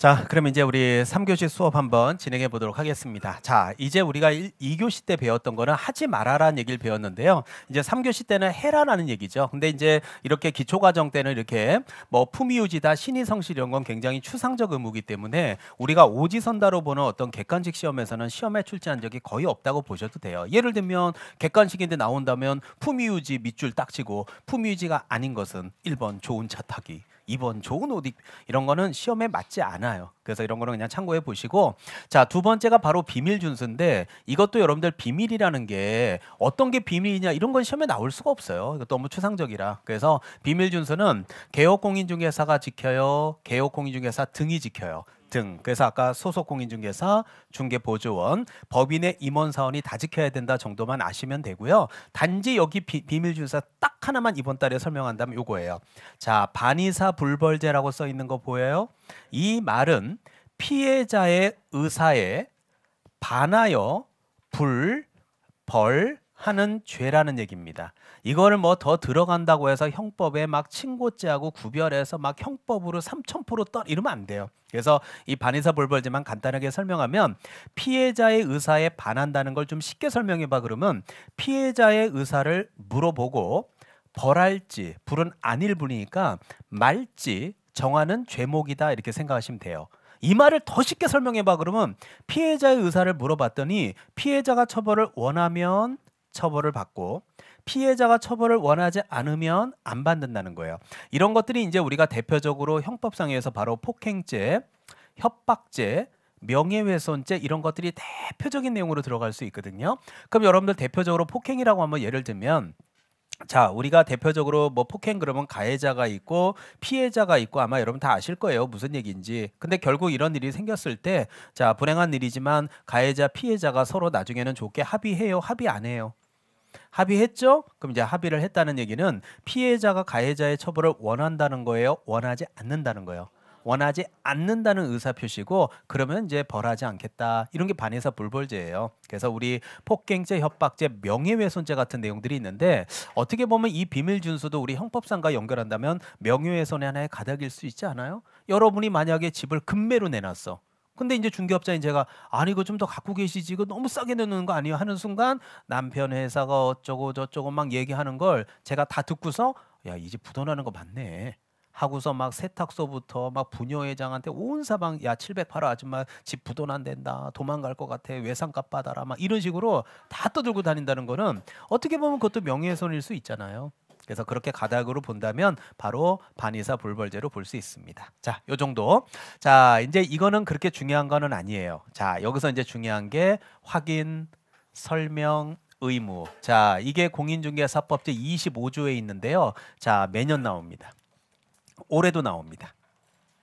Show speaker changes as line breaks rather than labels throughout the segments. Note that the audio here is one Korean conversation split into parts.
자, 그럼 이제 우리 3교시 수업 한번 진행해 보도록 하겠습니다. 자, 이제 우리가 2교시 때 배웠던 거는 하지 말아라는 얘기를 배웠는데요. 이제 3교시 때는 해라라는 얘기죠. 근데 이제 이렇게 기초과정 때는 이렇게 뭐 품위유지다, 신의성실 이런 건 굉장히 추상적 의무이기 때문에 우리가 오지선다로 보는 어떤 객관식 시험에서는 시험에 출제한 적이 거의 없다고 보셔도 돼요. 예를 들면 객관식인데 나온다면 품위유지 밑줄 딱 치고 품위유지가 아닌 것은 1번 좋은 차 타기, 2번 좋은 옷 입 이런 거는 시험에 맞지 않아요. 그래서 이런 거는 그냥 참고해 보시고, 자, 두 번째가 바로 비밀 준수인데 이것도 여러분들 비밀이라는 게 어떤 게 비밀이냐 이런 건 시험에 나올 수가 없어요. 이거 너무 추상적이라. 그래서 비밀 준수는 개업공인중개사가 지켜요, 개업공인중개사 등이 지켜요. 등. 그래서 아까 소속공인중개사, 중개보조원, 법인의 임원사원이 다 지켜야 된다 정도만 아시면 되고요. 단지 여기 비밀준수 딱 하나만 이번 달에 설명한다면 요거예요. 자, 반의사 불벌죄라고 써 있는 거 보여요? 이 말은 피해자의 의사에 반하여 벌하는 죄라는 얘기입니다. 이거를 뭐 더 들어간다고 해서 형법에 막 친고죄하고 구별해서 막 형법으로 3000% 이러면 안 돼요. 그래서 이 반의사 불벌죄만 간단하게 설명하면 피해자의 의사에 반한다는 걸 좀 쉽게 설명해 봐 그러면 피해자의 의사를 물어보고 벌할지 불은 아닐 분이니까 말지 정하는 죄목이다 이렇게 생각하시면 돼요. 이 말을 더 쉽게 설명해 봐 그러면 피해자의 의사를 물어봤더니 피해자가 처벌을 원하면 처벌을 받고 피해자가 처벌을 원하지 않으면 안 받는다는 거예요. 이런 것들이 이제 우리가 대표적으로 형법상에서 바로 폭행죄, 협박죄, 명예훼손죄 이런 것들이 대표적인 내용으로 들어갈 수 있거든요. 그럼 여러분들 대표적으로 폭행이라고 한번 예를 들면 자, 우리가 대표적으로 뭐 폭행 그러면 가해자가 있고 피해자가 있고 아마 여러분 다 아실 거예요. 무슨 얘기인지. 근데 결국 이런 일이 생겼을 때 자, 불행한 일이지만 가해자 피해자가 서로 나중에는 좋게 합의해요. 합의 안 해요. 합의했죠? 그럼 이제 합의를 했다는 얘기는 피해자가 가해자의 처벌을 원한다는 거예요. 원하지 않는다는 거예요. 원하지 않는다는 의사 표시고 그러면 이제 벌하지 않겠다. 이런 게 반의사 불벌죄예요. 그래서 우리 폭행죄, 협박죄, 명예훼손죄 같은 내용들이 있는데 어떻게 보면 이 비밀 준수도 우리 형법상과 연결한다면 명예훼손의 하나의 가닥일 수 있지 않아요? 여러분이 만약에 집을 금매로 내놨어. 근데 이제 중개업자인 제가 아니 이거 좀 더 갖고 계시지 이거 너무 싸게 내놓는 거 아니에요 하는 순간 남편 회사가 어쩌고 저쩌고 막 얘기하는 걸 제가 다 듣고서 야, 이 집 부도나는 거 맞네 하고서 막 세탁소부터 막 부녀회장한테 온 사방 야 700 팔아 아줌마 집 부도난댄다 도망갈 것 같아 외상값 받아라 막 이런 식으로 다 떠들고 다닌다는 거는 어떻게 보면 그것도 명예훼손일 수 있잖아요. 그래서 그렇게 가닥으로 본다면 바로 반의사 불벌죄로 볼 수 있습니다. 자, 요 정도. 자, 이제 이거는 그렇게 중요한 거는 아니에요. 자, 여기서 이제 중요한 게 확인, 설명, 의무. 자, 이게 공인중개사법 제25조에 있는데요. 자, 매년 나옵니다. 올해도 나옵니다.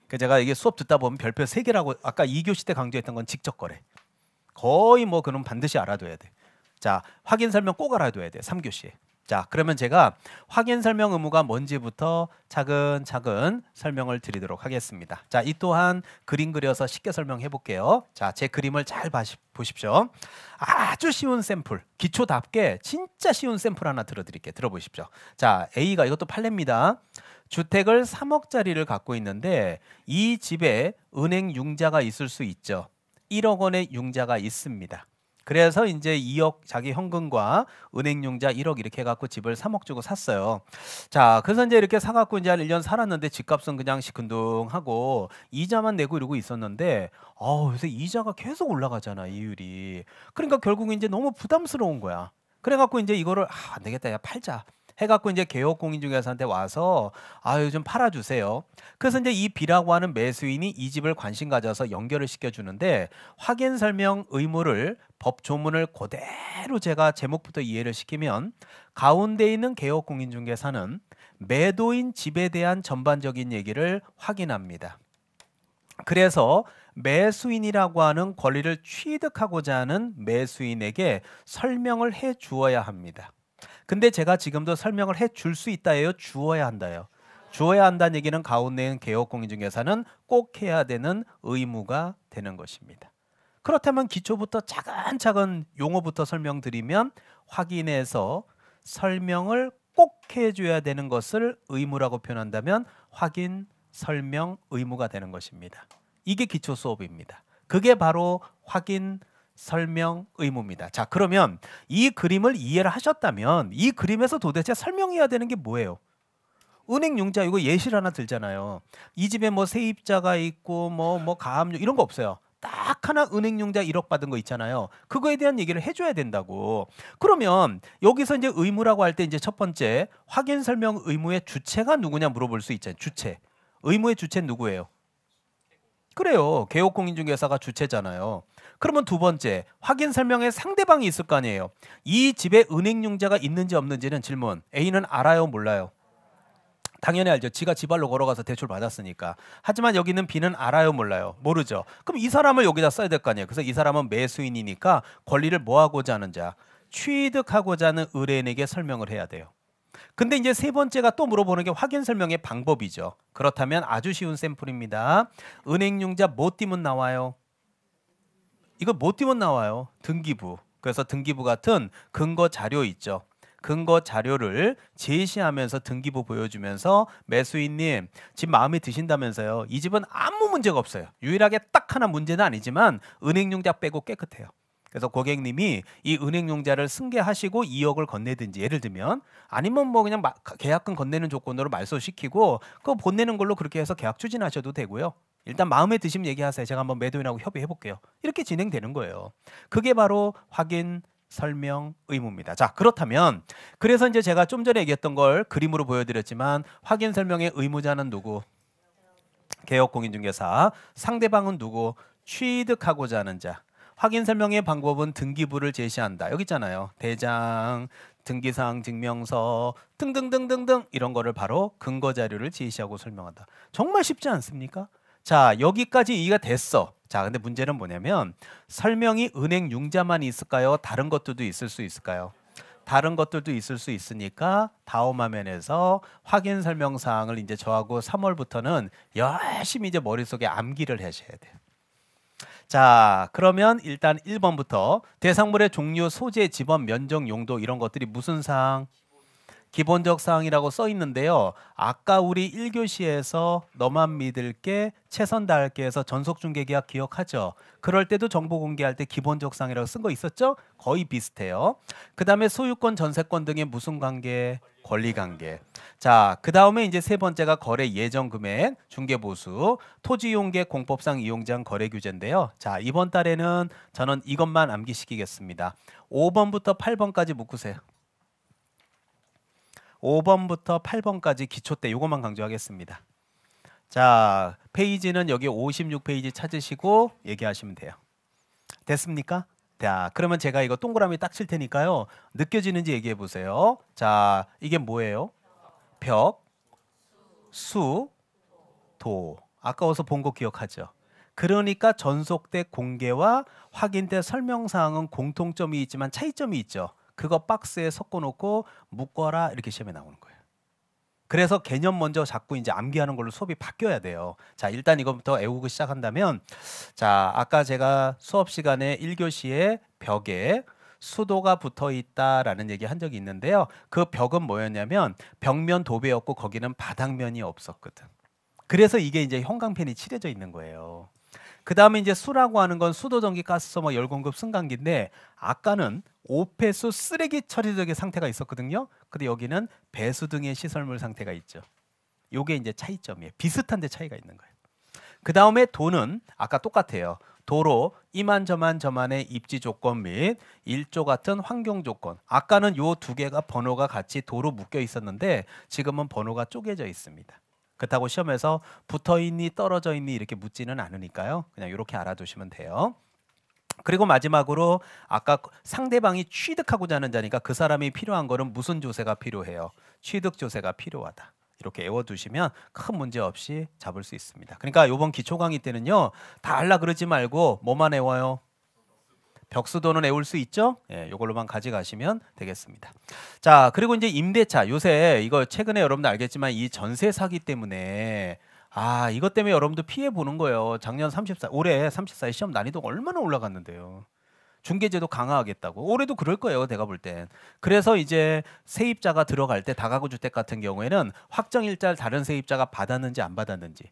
그 제가 이게 수업 듣다 보면 별표 3개라고 아까 2교시 때 강조했던 건 직접 거래. 거의 뭐 그럼 반드시 알아둬야 돼. 자, 확인 설명 꼭 알아둬야 돼. 3교시에. 자, 그러면 제가 확인 설명 의무가 뭔지부터 차근차근 설명을 드리도록 하겠습니다. 자, 이 또한 그림 그려서 쉽게 설명해 볼게요. 자, 제 그림을 잘 보십시오. 아주 쉬운 샘플, 기초답게 진짜 쉬운 샘플 하나 들어드릴게요. 들어보십시오. 자, A가 이것도 판례입니다. 주택을 3억짜리를 갖고 있는데 이 집에 은행 융자가 있을 수 있죠. 1억 원의 융자가 있습니다. 그래서 이제 2억 자기 현금과 은행 융자 1억 이렇게 해갖고 집을 3억 주고 샀어요. 자, 그래서 이제 이렇게 사갖고 이제 한 1년 살았는데 집값은 그냥 시큰둥하고 이자만 내고 이러고 있었는데, 요새 이자가 계속 올라가잖아, 이율이. 그러니까 결국 이제 너무 부담스러운 거야. 그래갖고 이제 이거를 안 되겠다, 야 팔자. 해갖고 이제 개업공인중개사한테 와서 좀 팔아주세요. 그래서 이제 이 B라고 하는 매수인이 이 집을 관심 가져서 연결을 시켜주는데 확인 설명 의무를 법 조문을 그대로 제가 제목부터 이해를 시키면 가운데 있는 개업공인중개사는 매도인 집에 대한 전반적인 얘기를 확인합니다. 그래서 매수인이라고 하는 권리를 취득하고자 하는 매수인에게 설명을 해 주어야 합니다. 근데 제가 지금도 설명을 해 줄 수 있다예요? 주어야 한다요? 주어야 한다는 얘기는 가운데 있는 개업공인중개사는 꼭 해야 되는 의무가 되는 것입니다. 그렇다면 기초부터 차근차근 용어부터 설명드리면 확인해서 설명을 꼭 해줘야 되는 것을 의무라고 표현한다면 확인, 설명, 의무가 되는 것입니다. 이게 기초 수업입니다. 그게 바로 확인, 설명, 의무입니다. 자, 그러면 이 그림을 이해를 하셨다면 이 그림에서 도대체 설명해야 되는 게 뭐예요? 은행융자 이거 예시를 하나 들잖아요. 이 집에 뭐 세입자가 있고 뭐 가압류 이런 거 없어요. 딱 하나 은행융자 1억 받은 거 있잖아요. 그거에 대한 얘기를 해줘야 된다고. 그러면 여기서 이제 의무라고 할 때 이제 첫 번째 확인 설명 의무의 주체가 누구냐 물어볼 수 있잖아요. 주체. 의무의 주체는 누구예요? 그래요. 개업공인중개사가 주체잖아요. 그러면 두 번째 확인 설명에 상대방이 있을 거 아니에요. 이 집에 은행융자가 있는지 없는지는 질문. A는 알아요, 몰라요? 당연히 알죠. 지가 지발로 걸어가서 대출 받았으니까. 하지만 여기는 B는 알아요, 몰라요? 모르죠. 그럼 이 사람을 여기다 써야 될 거 아니에요. 그래서 이 사람은 매수인이니까 권리를 뭐 하고자 하는 자? 취득하고자 하는 의뢰인에게 설명을 해야 돼요. 근데 이제 세 번째가 또 물어보는 게 확인 설명의 방법이죠. 그렇다면 아주 쉬운 샘플입니다. 은행융자 뭐 띄면 나와요? 이거 뭐 띄면 나와요? 등기부. 그래서 등기부 같은 근거 자료 있죠. 근거 자료를 제시하면서 등기부 보여주면서 매수인님 집 마음에 드신다면서요. 이 집은 아무 문제가 없어요. 유일하게 딱 하나 문제는 아니지만 은행융자 빼고 깨끗해요. 그래서 고객님이 이 은행융자를 승계하시고 2억을 건네든지 예를 들면 아니면 뭐 그냥 계약금 건네는 조건으로 말소시키고 그거 보내는 걸로 그렇게 해서 계약 추진하셔도 되고요. 일단 마음에 드시면 얘기하세요. 제가 한번 매도인하고 협의해 볼게요. 이렇게 진행되는 거예요. 그게 바로 확인 설명 의무입니다. 자, 그렇다면 그래서 이제 제가 좀 전에 얘기했던 걸 그림으로 보여드렸지만 확인 설명의 의무자는 누구? 개업공인중개사. 상대방은 누구? 취득하고자 하는 자. 확인 설명의 방법은 등기부를 제시한다. 여기 있잖아요. 대장, 등기사항 증명서 등등등등등 이런 거를 바로 근거 자료를 제시하고 설명한다. 정말 쉽지 않습니까? 자, 여기까지 이해가 됐어. 자, 근데 문제는 뭐냐면 설명이 은행융자만 있을까요? 다른 것들도 있을 수 있을까요? 다른 것들도 있을 수 있으니까 다음 화면에서 확인 설명 사항을 이제 저하고 3월부터는 열심히 이제 머릿속에 암기를 하셔야 돼요. 자, 그러면 일단 1번부터 대상물의 종류, 소재, 지번, 면적, 용도 이런 것들이 무슨 사항? 기본적 사항이라고 써 있는데요. 아까 우리 1교시에서 너만 믿을게 최선 다할게 해서 전속중개계약 기억하죠? 그럴 때도 정보 공개할 때 기본적 사항이라고 쓴 거 있었죠? 거의 비슷해요. 그 다음에 소유권, 전세권 등의 무슨 관계? 권리관계. 자, 그 다음에 이제 세 번째가 거래 예정 금액, 중개보수, 토지이용계 공법상 이용제한 거래 규제인데요. 자, 이번 달에는 저는 이것만 암기시키겠습니다. 5번부터 8번까지 묶으세요. 5번부터 8번까지 기초 때 이것만 강조하겠습니다. 자, 페이지는 여기 56페이지 찾으시고 얘기하시면 돼요. 됐습니까? 자, 그러면 제가 이거 동그라미 딱 칠 테니까요. 느껴지는지 얘기해 보세요. 자, 이게 뭐예요? 벽, 수, 도. 아까워서 본 거 기억하죠? 그러니까 전속대 공개와 확인대 설명사항은 공통점이 있지만 차이점이 있죠. 그거 박스에 섞어놓고 묶어라 이렇게 시험에 나오는 거예요. 그래서 개념 먼저 잡고 이제 암기하는 걸로 수업이 바뀌어야 돼요. 자, 일단 이거부터 외우고 시작한다면, 자, 아까 제가 수업 시간에 1교시에 벽에 수도가 붙어 있다라는 얘기 한 적이 있는데요. 그 벽은 뭐였냐면 벽면 도배였고 거기는 바닥면이 없었거든. 그래서 이게 이제 형광펜이 칠해져 있는 거예요. 그 다음에 이제 수라고 하는 건 수도, 전기, 가스, 뭐 열공급, 승강기인데 아까는 오폐수 쓰레기 처리적의 상태가 있었거든요. 근데 여기는 배수 등의 시설물 상태가 있죠. 요게 이제 차이점이에요. 비슷한데 차이가 있는 거예요. 그 다음에 도는 아까 똑같아요. 도로 이만저만 저만의 입지 조건 및 일조 같은 환경 조건. 아까는 요 두 개가 번호가 같이 도로 묶여 있었는데 지금은 번호가 쪼개져 있습니다. 그렇다고 시험에서 붙어있니 떨어져 있니 이렇게 묻지는 않으니까요. 그냥 이렇게 알아두시면 돼요. 그리고 마지막으로 아까 상대방이 취득하고자 하는 자니까 그 사람이 필요한 거는 무슨 조세가 필요해요? 취득 조세가 필요하다. 이렇게 외워두시면 큰 문제 없이 잡을 수 있습니다. 그러니까 이번 기초 강의 때는요. 다 알라 그러지 말고 뭐만 외워요? 벽수도는 외울 수 있죠? 예, 이걸로만 가져가시면 되겠습니다. 자, 그리고 이제 임대차. 요새 이거 최근에 여러분들 알겠지만 이 전세 사기 때문에 이것 때문에 여러분들 피해 보는 거예요. 작년 34, 올해 34의 시험 난이도가 얼마나 올라갔는데요. 중개제도 강화하겠다고. 올해도 그럴 거예요. 내가 볼 땐. 그래서 이제 세입자가 들어갈 때 다가구 주택 같은 경우에는 확정일자를 다른 세입자가 받았는지 안 받았는지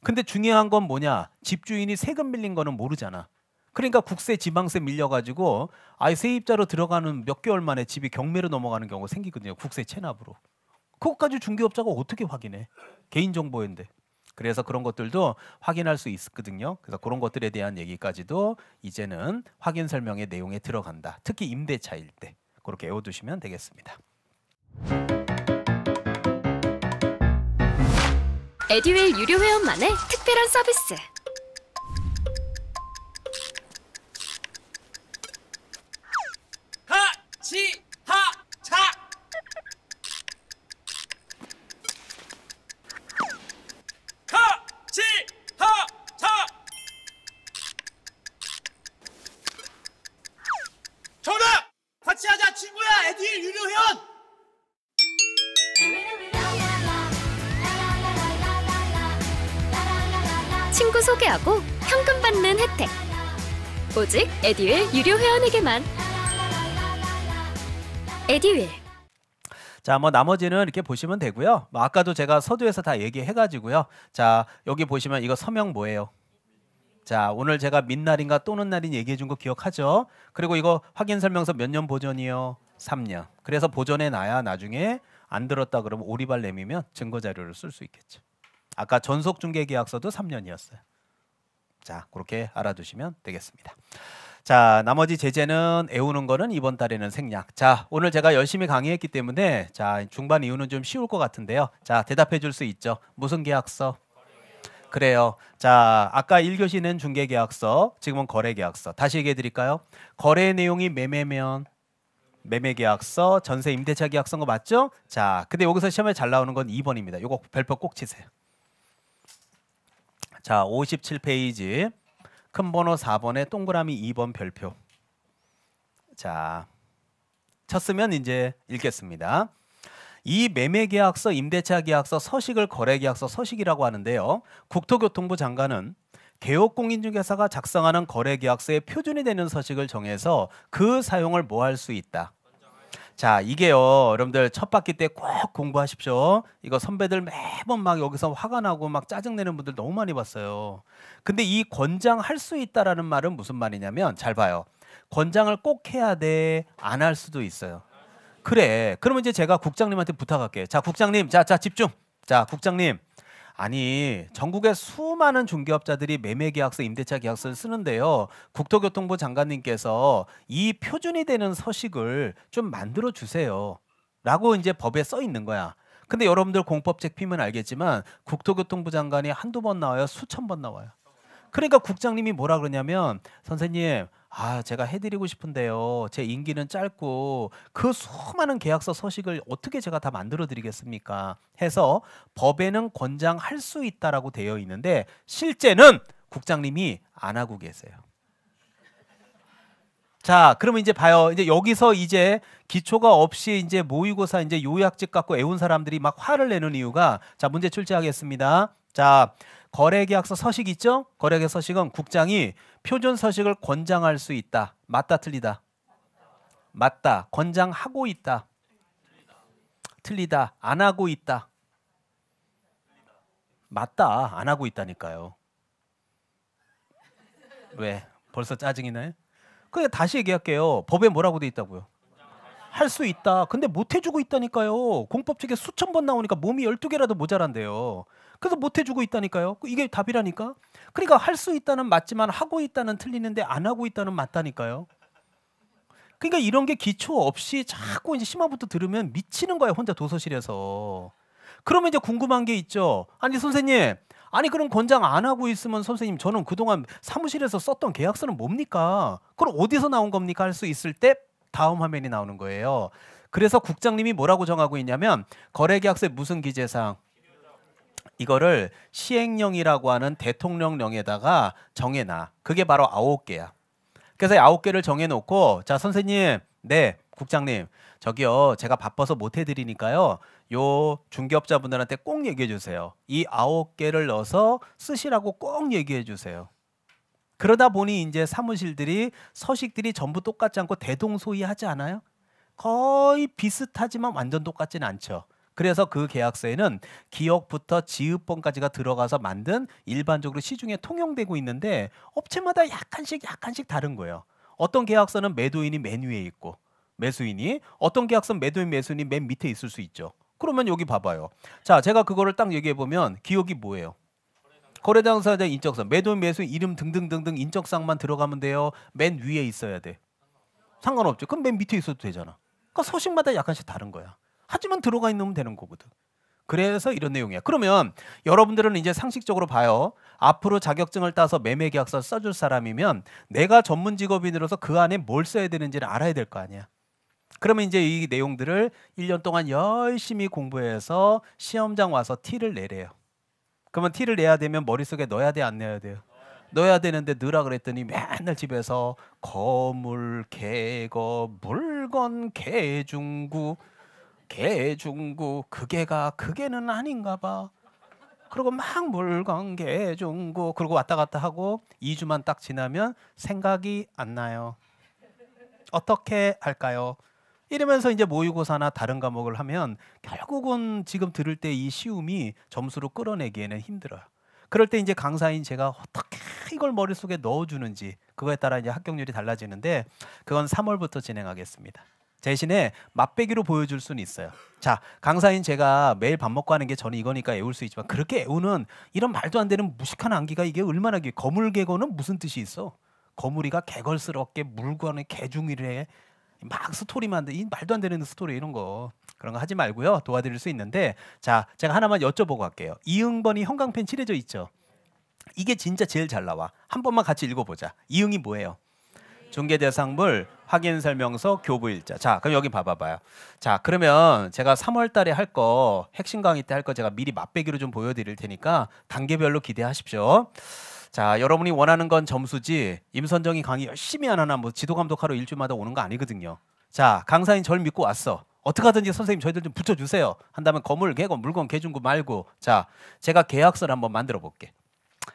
근데 중요한 건 뭐냐? 집주인이 세금 밀린 거는 모르잖아. 그러니까 국세, 지방세 밀려가지고 아예 세입자로 들어가는 몇 개월 만에 집이 경매로 넘어가는 경우가 생기거든요. 국세 체납으로. 그것까지 중개업자가 어떻게 확인해? 개인정보인데. 그래서 그런 것들도 확인할 수 있거든요. 그래서 그런 것들에 대한 얘기까지도 이제는 확인 설명의 내용에 들어간다. 특히 임대차일 때 그렇게 외워두시면 되겠습니다.
에듀윌 유료 회원만의 특별한 서비스.
하치하차 하치하차 정답! 같이 하자 친구야 에듀윌 유료 회원!
친구 소개하고 현금 받는 혜택. 오직 에듀윌 유료 회원에게만. 에듀윌.
자, 뭐 나머지는 이렇게 보시면 되고요. 뭐 아까도 제가 서두에서 다 얘기해가지고요. 자, 여기 보시면 이거 서명 뭐예요? 자, 오늘 제가 민날인가 또는 날인 얘기해 준 거 기억하죠? 그리고 이거 확인 설명서 몇 년 보존이요? 3년. 그래서 보존해 놔야 나중에 안 들었다 그러면 오리발 내미면 증거 자료를 쓸 수 있겠죠. 아까 전속 중개 계약서도 3년이었어요. 자, 그렇게 알아두시면 되겠습니다. 자, 나머지 제재는 애우는 거는 이번 달에는 생략. 자, 오늘 제가 열심히 강의했기 때문에 자, 중반 이후는 좀 쉬울 것 같은데요. 자, 대답해 줄 수 있죠. 무슨 계약서? 그래요. 자, 아까 1교시는 중개계약서, 지금은 거래계약서. 다시 얘기해 드릴까요? 거래 내용이 매매면 매매계약서, 전세 임대차 계약서인 거 맞죠? 자, 근데 여기서 시험에 잘 나오는 건 2번입니다. 요거 별표 꼭 치세요. 자, 57페이지 큰 번호 4번에 동그라미 2번 별표. 자, 쳤으면 이제 읽겠습니다. 이 매매계약서, 임대차계약서, 서식을 거래계약서, 서식이라고 하는데요. 국토교통부 장관은 개업공인중개사가 작성하는 거래계약서의 표준이 되는 서식을 정해서 그 사용을 뭐 할 수 있다. 자, 이게요, 여러분들 첫 학기 때 꼭 공부하십시오. 이거 선배들 매번 막 여기서 화가 나고 막 짜증내는 분들 너무 많이 봤어요. 근데 이 권장할 수 있다라는 말은 무슨 말이냐면 잘 봐요. 권장을 꼭 해야 돼, 안 할 수도 있어요. 그래. 그러면 이제 제가 국장님한테 부탁할게요. 자, 국장님, 자 집중. 자, 국장님. 아니, 전국의 수많은 중개업자들이 매매계약서, 임대차 계약서를 쓰는데요. 국토교통부 장관님께서 이 표준이 되는 서식을 좀 만들어 주세요. 라고 이제 법에 써 있는 거야. 근데 여러분들 공법책 피면 알겠지만 국토교통부 장관이 한두 번 나와요? 수천 번 나와요. 그러니까 국장님이 뭐라 그러냐면 선생님, 제가 해드리고 싶은데요. 제 임기는 짧고 그 수많은 계약서 서식을 어떻게 제가 다 만들어 드리겠습니까? 해서 법에는 권장할 수 있다라고 되어 있는데 실제는 국장님이 안 하고 계세요. 자, 그러면 이제 봐요. 이제 여기서 이제 기초가 없이 이제 모의고사 이제 요약집 갖고 애운 사람들이 막 화를 내는 이유가 자, 문제 출제하겠습니다. 자, 거래계약서 서식 있죠? 거래계약서 서식은 국장이 표준 서식을 권장할 수 있다. 맞다, 틀리다? 맞다. 권장하고 있다. 틀리다. 안 하고 있다. 맞다. 안 하고 있다니까요. 왜? 벌써 짜증이 나요? 그냥 다시 얘기할게요. 법에 뭐라고 돼 있다고요? 할 수 있다. 근데 못 해주고 있다니까요. 공법책에 수천 번 나오니까 몸이 12개라도 모자란대요. 그래서 못 해주고 있다니까요. 이게 답이라니까. 그러니까 할 수 있다는 맞지만 하고 있다는 틀리는데 안 하고 있다는 맞다니까요. 그러니까 이런 게 기초 없이 자꾸 이제 심화부터 들으면 미치는 거예요. 혼자 도서실에서. 그러면 이제 궁금한 게 있죠. 아니 선생님. 아니 그럼 권장 안 하고 있으면 선생님 저는 그동안 사무실에서 썼던 계약서는 뭡니까? 그럼 어디서 나온 겁니까? 할 수 있을 때 다음 화면이 나오는 거예요. 그래서 국장님이 뭐라고 정하고 있냐면 거래계약서에 무슨 기재사항? 이거를 시행령이라고 하는 대통령령에다가 정해놔. 그게 바로 9개야. 그래서 9개를 정해놓고 자 선생님, 네 국장님 저기요 제가 바빠서 못 해드리니까요. 요 중개업자분들한테 꼭 얘기해 주세요. 이 9개를 넣어서 쓰시라고 꼭 얘기해 주세요. 그러다 보니 이제 사무실들이 서식들이 전부 똑같지 않고 대동소이하지 않아요? 거의 비슷하지만 완전 똑같지는 않죠. 그래서 그 계약서에는 기억부터 지읒번까지가 들어가서 만든 일반적으로 시중에 통용되고 있는데 업체마다 약간씩 다른 거예요. 어떤 계약서는 매도인이 맨 위에 있고 매수인이, 어떤 계약서는 매도인 매수인이 맨 밑에 있을 수 있죠. 그러면 여기 봐봐요. 자, 제가 그거를 딱 얘기해 보면 기억이 뭐예요? 거래 당사자 인적사항, 매도인 매수인 이름 등등등등 인적사항만 들어가면 돼요. 맨 위에 있어야 돼. 상관없죠. 그럼 맨 밑에 있어도 되잖아. 그러니까 서식마다 약간씩 다른 거야. 하지만 들어가 있으면 되는 거거든. 그래서 이런 내용이야. 그러면 여러분들은 이제 상식적으로 봐요. 앞으로 자격증을 따서 매매계약서 써줄 사람이면 내가 전문 직업인으로서 그 안에 뭘 써야 되는지를 알아야 될 거 아니야. 그러면 이제 이 내용들을 1년 동안 열심히 공부해서 시험장 와서 티를 내래요. 그러면 티를 내야 되면 머릿속에 넣어야 돼, 안 넣어야 돼요? 넣어야 되는데 넣으라 그랬더니 맨날 집에서 거물, 개거, 물건, 개중구, 그게는 아닌가 봐. 그리고 막 물건, 개중구 그러고 왔다 갔다 하고 2주만 딱 지나면 생각이 안 나요. 어떻게 할까요? 이러면서 이제 모의고사나 다른 과목을 하면 결국은 지금 들을 때 이 쉬움이 점수로 끌어내기에는 힘들어요. 그럴 때 이제 강사인 제가 어떻게 이걸 머릿속에 넣어주는지 그거에 따라 이제 합격률이 달라지는데 그건 3월부터 진행하겠습니다. 대신에 맛배기로 보여줄 수는 있어요. 자, 강사인 제가 매일 밥 먹고 하는 게 저는 이거니까 외울 수 있지만 그렇게 외우는 이런 말도 안 되는 무식한 암기가 이게 얼마나 거물개거는 무슨 뜻이 있어? 거물이가 개걸스럽게 물건에 개중이를 해. 막 스토리 만들 이 말도 안 되는 스토리 이런 거 그런 거 하지 말고요. 도와드릴 수 있는데 자, 제가 하나만 여쭤보고 갈게요. 이응번이 형광펜 칠해져 있죠? 이게 진짜 제일 잘 나와. 한 번만 같이 읽어보자. 이응이 뭐예요? 중개대상물, 확인설명서, 교부일자. 자, 그럼 여기 봐봐요. 자, 그러면 제가 3월 달에 할 거 핵심 강의 때 할 거 제가 미리 맛배기로 좀 보여드릴 테니까 단계별로 기대하십시오. 자, 여러분이 원하는 건 점수지 임선정이 강의 열심히 안 하나 뭐 지도감독하러 일주마다 오는 거 아니거든요. 자, 강사인 절 믿고 왔어. 어떻게 하든지 선생님 저희들 좀 붙여주세요. 한다면 거물, 개거, 물건, 개중구 말고 자, 제가 계약서를 한번 만들어 볼게.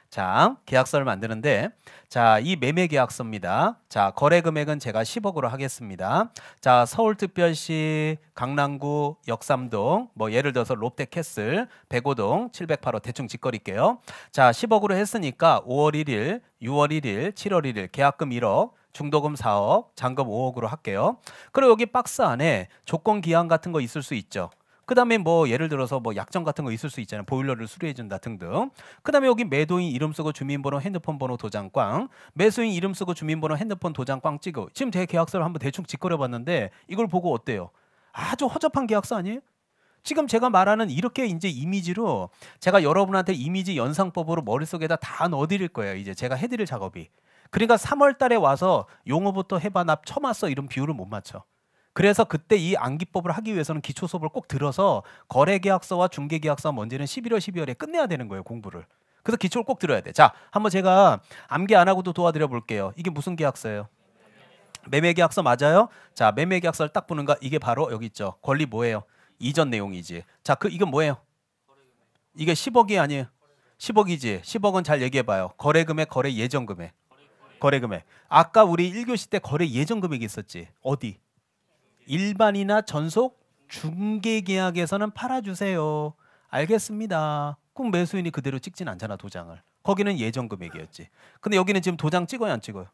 자, 계약서를 만드는데 자, 이 매매 계약서입니다. 자, 거래 금액은 제가 10억으로 하겠습니다. 자, 서울특별시 강남구 역삼동 뭐 예를 들어서 롯데캐슬 105동 708호 대충 짓거릴게요. 자, 10억으로 했으니까 5월 1일, 6월 1일, 7월 1일 계약금 1억, 중도금 4억, 잔금 5억으로 할게요. 그리고 여기 박스 안에 조건 기한 같은 거 있을 수 있죠. 그 다음에 뭐 예를 들어서 뭐 약정 같은 거 있을 수 있잖아요. 보일러를 수리해준다 등등. 그 다음에 여기 매도인 이름 쓰고 주민번호 핸드폰 번호 도장 꽝, 매수인 이름 쓰고 주민번호 핸드폰 도장 꽝 찍어. 지금 제 계약서를 한번 대충 짓거려봤는데 이걸 보고 어때요? 아주 허접한 계약서 아니에요? 지금 제가 말하는 이렇게 이제 이미지로 제가 여러분한테 이미지 연상법으로 머릿속에다 다 넣어드릴 거예요. 이제 제가 해드릴 작업이. 그러니까 3월 달에 와서 용어부터 해봐 나 처음 왔어 이런 비율을 못 맞춰. 그래서 그때 이 암기법을 하기 위해서는 기초 수업을 꼭 들어서 거래계약서와 중개계약서 먼저는 11월, 12월에 끝내야 되는 거예요, 공부를. 그래서 기초를 꼭 들어야 돼. 자, 한번 제가 암기 안 하고도 도와드려 볼게요. 이게 무슨 계약서예요? 매매계약서 맞아요? 자, 매매계약서를 딱 보는가? 이게 바로 여기 있죠. 권리 뭐예요? 이전 내용이지. 자, 이건 뭐예요? 이게 10억이 아니에요. 10억이지. 10억은 잘 얘기해봐요. 거래금액, 거래 예정금액. 거래금액. 아까 우리 1교시 때 거래 예정금액이 있었지. 어디? 일반이나 전속 중개계약에서는 팔아주세요. 알겠습니다. 그럼 매수인이 그대로 찍진 않잖아 도장을. 거기는 예정금액이었지. 근데 여기는 지금 도장 찍어요 안 찍어요?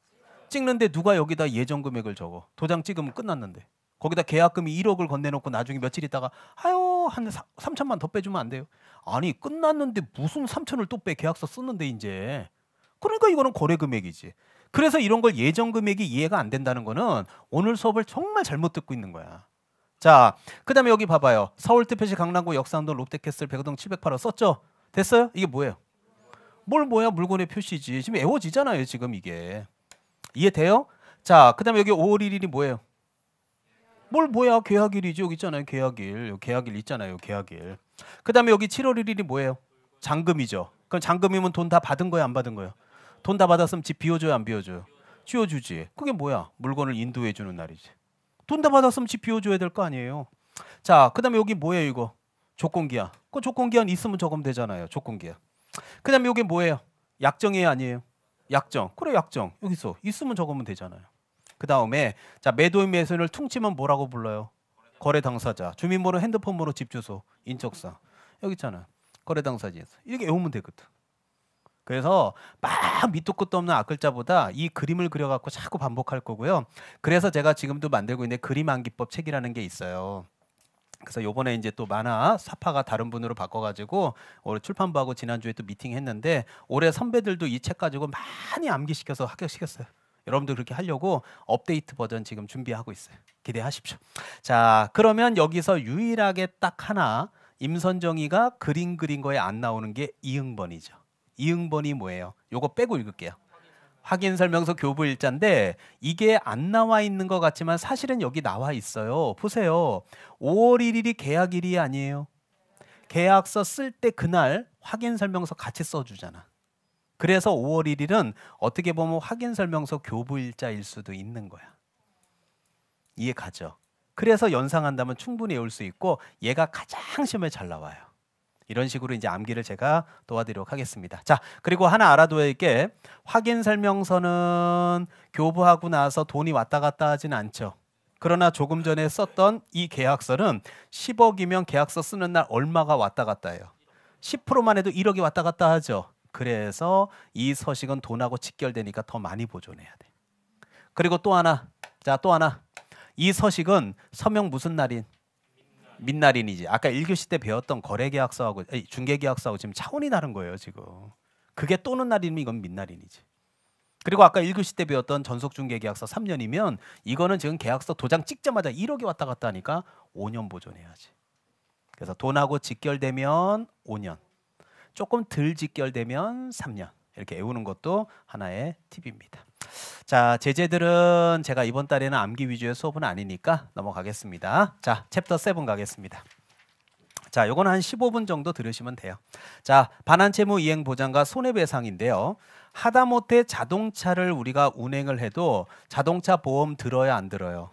찍는데 누가 여기다 예정금액을 적어? 도장 찍으면 끝났는데. 거기다 계약금이 1억을 건네놓고 나중에 며칠 있다가 아유 한 3천만 더 빼주면 안 돼요? 아니 끝났는데 무슨 3천을 또 빼? 계약서 썼는데 이제. 그러니까 이거는 거래금액이지. 그래서 이런 걸 예정금액이 이해가 안 된다는 거는 오늘 수업을 정말 잘못 듣고 있는 거야. 자, 그 다음에 여기 봐봐요. 서울특별시 강남구 역삼동 롯데캐슬 105동 708호 썼죠? 됐어요? 이게 뭐예요? 뭘 뭐야? 물건의 표시지. 지금 애워지잖아요 지금 이게. 이해돼요? 자, 그 다음에 여기 5월 1일이 뭐예요? 뭘 뭐야? 계약일이지. 여기 있잖아요. 계약일. 계약일 있잖아요. 계약일. 그 다음에 여기 7월 1일이 뭐예요? 잔금이죠. 그럼 잔금이면 돈 다 받은 거예요? 안 받은 거예요? 돈 다 받았으면 집 비워줘요? 안 비워줘요? 비워주지. 그게 뭐야? 물건을 인도해 주는 날이지. 돈 다 받았으면 집 비워줘야 될 거 아니에요. 자, 그 다음에 여기 뭐예요 이거? 조건기한. 그 조건기한 있으면 적으면 되잖아요. 조건기한. 그 다음에 여기 뭐예요? 약정이에요 아니에요? 약정. 그래 약정. 여기서 있으면 적으면 되잖아요. 그 다음에 자 매도인 매수인을 퉁치면 뭐라고 불러요? 거래 당사자, 주민번호, 핸드폰 번호, 집 주소, 인적사. 여기 있잖아. 거래 당사자에서. 이렇게 외우면 되거든. 그래서 막 밑도 끝도 없는 앞글자보다 이 그림을 그려갖고 자꾸 반복할 거고요. 그래서 제가 지금도 만들고 있는 그림 암기법 책이라는 게 있어요. 그래서 요번에 이제 또 만화 사파가 다른 분으로 바꿔가지고 올해 출판부하고 지난주에 또 미팅했는데 올해 선배들도 이 책 가지고 많이 암기시켜서 합격시켰어요. 여러분도 그렇게 하려고 업데이트 버전 지금 준비하고 있어요. 기대하십시오. 자, 그러면 여기서 유일하게 딱 하나 임선정이가 그림 그린 거에 안 나오는 게 이응번이죠. 이응번이 뭐예요? 요거 빼고 읽을게요. 확인 설명서 교부 일자인데 이게 안 나와 있는 것 같지만 사실은 여기 나와 있어요. 보세요. 5월 1일이 계약일이 아니에요. 계약서 쓸 때 그날 확인 설명서 같이 써주잖아. 그래서 5월 1일은 어떻게 보면 확인 설명서 교부 일자일 수도 있는 거야. 이해 가죠? 그래서 연상한다면 충분히 외울 수 있고 얘가 가장 시험에 잘 나와요. 이런 식으로 이제 암기를 제가 도와드리도록 하겠습니다. 자, 그리고 하나 알아둬야 할 게 확인 설명서는 교부하고 나서 돈이 왔다 갔다 하지는 않죠. 그러나 조금 전에 썼던 이 계약서는 10억이면 계약서 쓰는 날 얼마가 왔다 갔다 해요. 10%만 해도 1억이 왔다 갔다 하죠. 그래서 이 서식은 돈하고 직결되니까 더 많이 보존해야 돼. 그리고 또 하나. 자, 또 하나. 이 서식은 서명 무슨 날인? 민날인이지. 아까 1교시 때 배웠던 거래계약서하고 중개계약서하고 지금 차원이 다른 거예요. 지금. 그게 또는 날이면 이건 민날인이지. 그리고 아까 1교시 때 배웠던 전속중개계약서 3년이면 이거는 지금 계약서 도장 찍자마자 1억이 왔다 갔다 하니까 5년 보존해야지. 그래서 돈하고 직결되면 5년. 조금 덜 직결되면 3년. 이렇게 외우는 것도 하나의 팁입니다. 자, 제재들은 제가 이번 달에는 암기 위주의 수업은 아니니까 넘어가겠습니다. 자, 챕터 7 가겠습니다. 자, 요거는 한 15분 정도 들으시면 돼요. 자, 반환채무 이행 보장과 손해배상인데요. 하다못해 자동차를 우리가 운행을 해도 자동차 보험 들어야 안 들어요?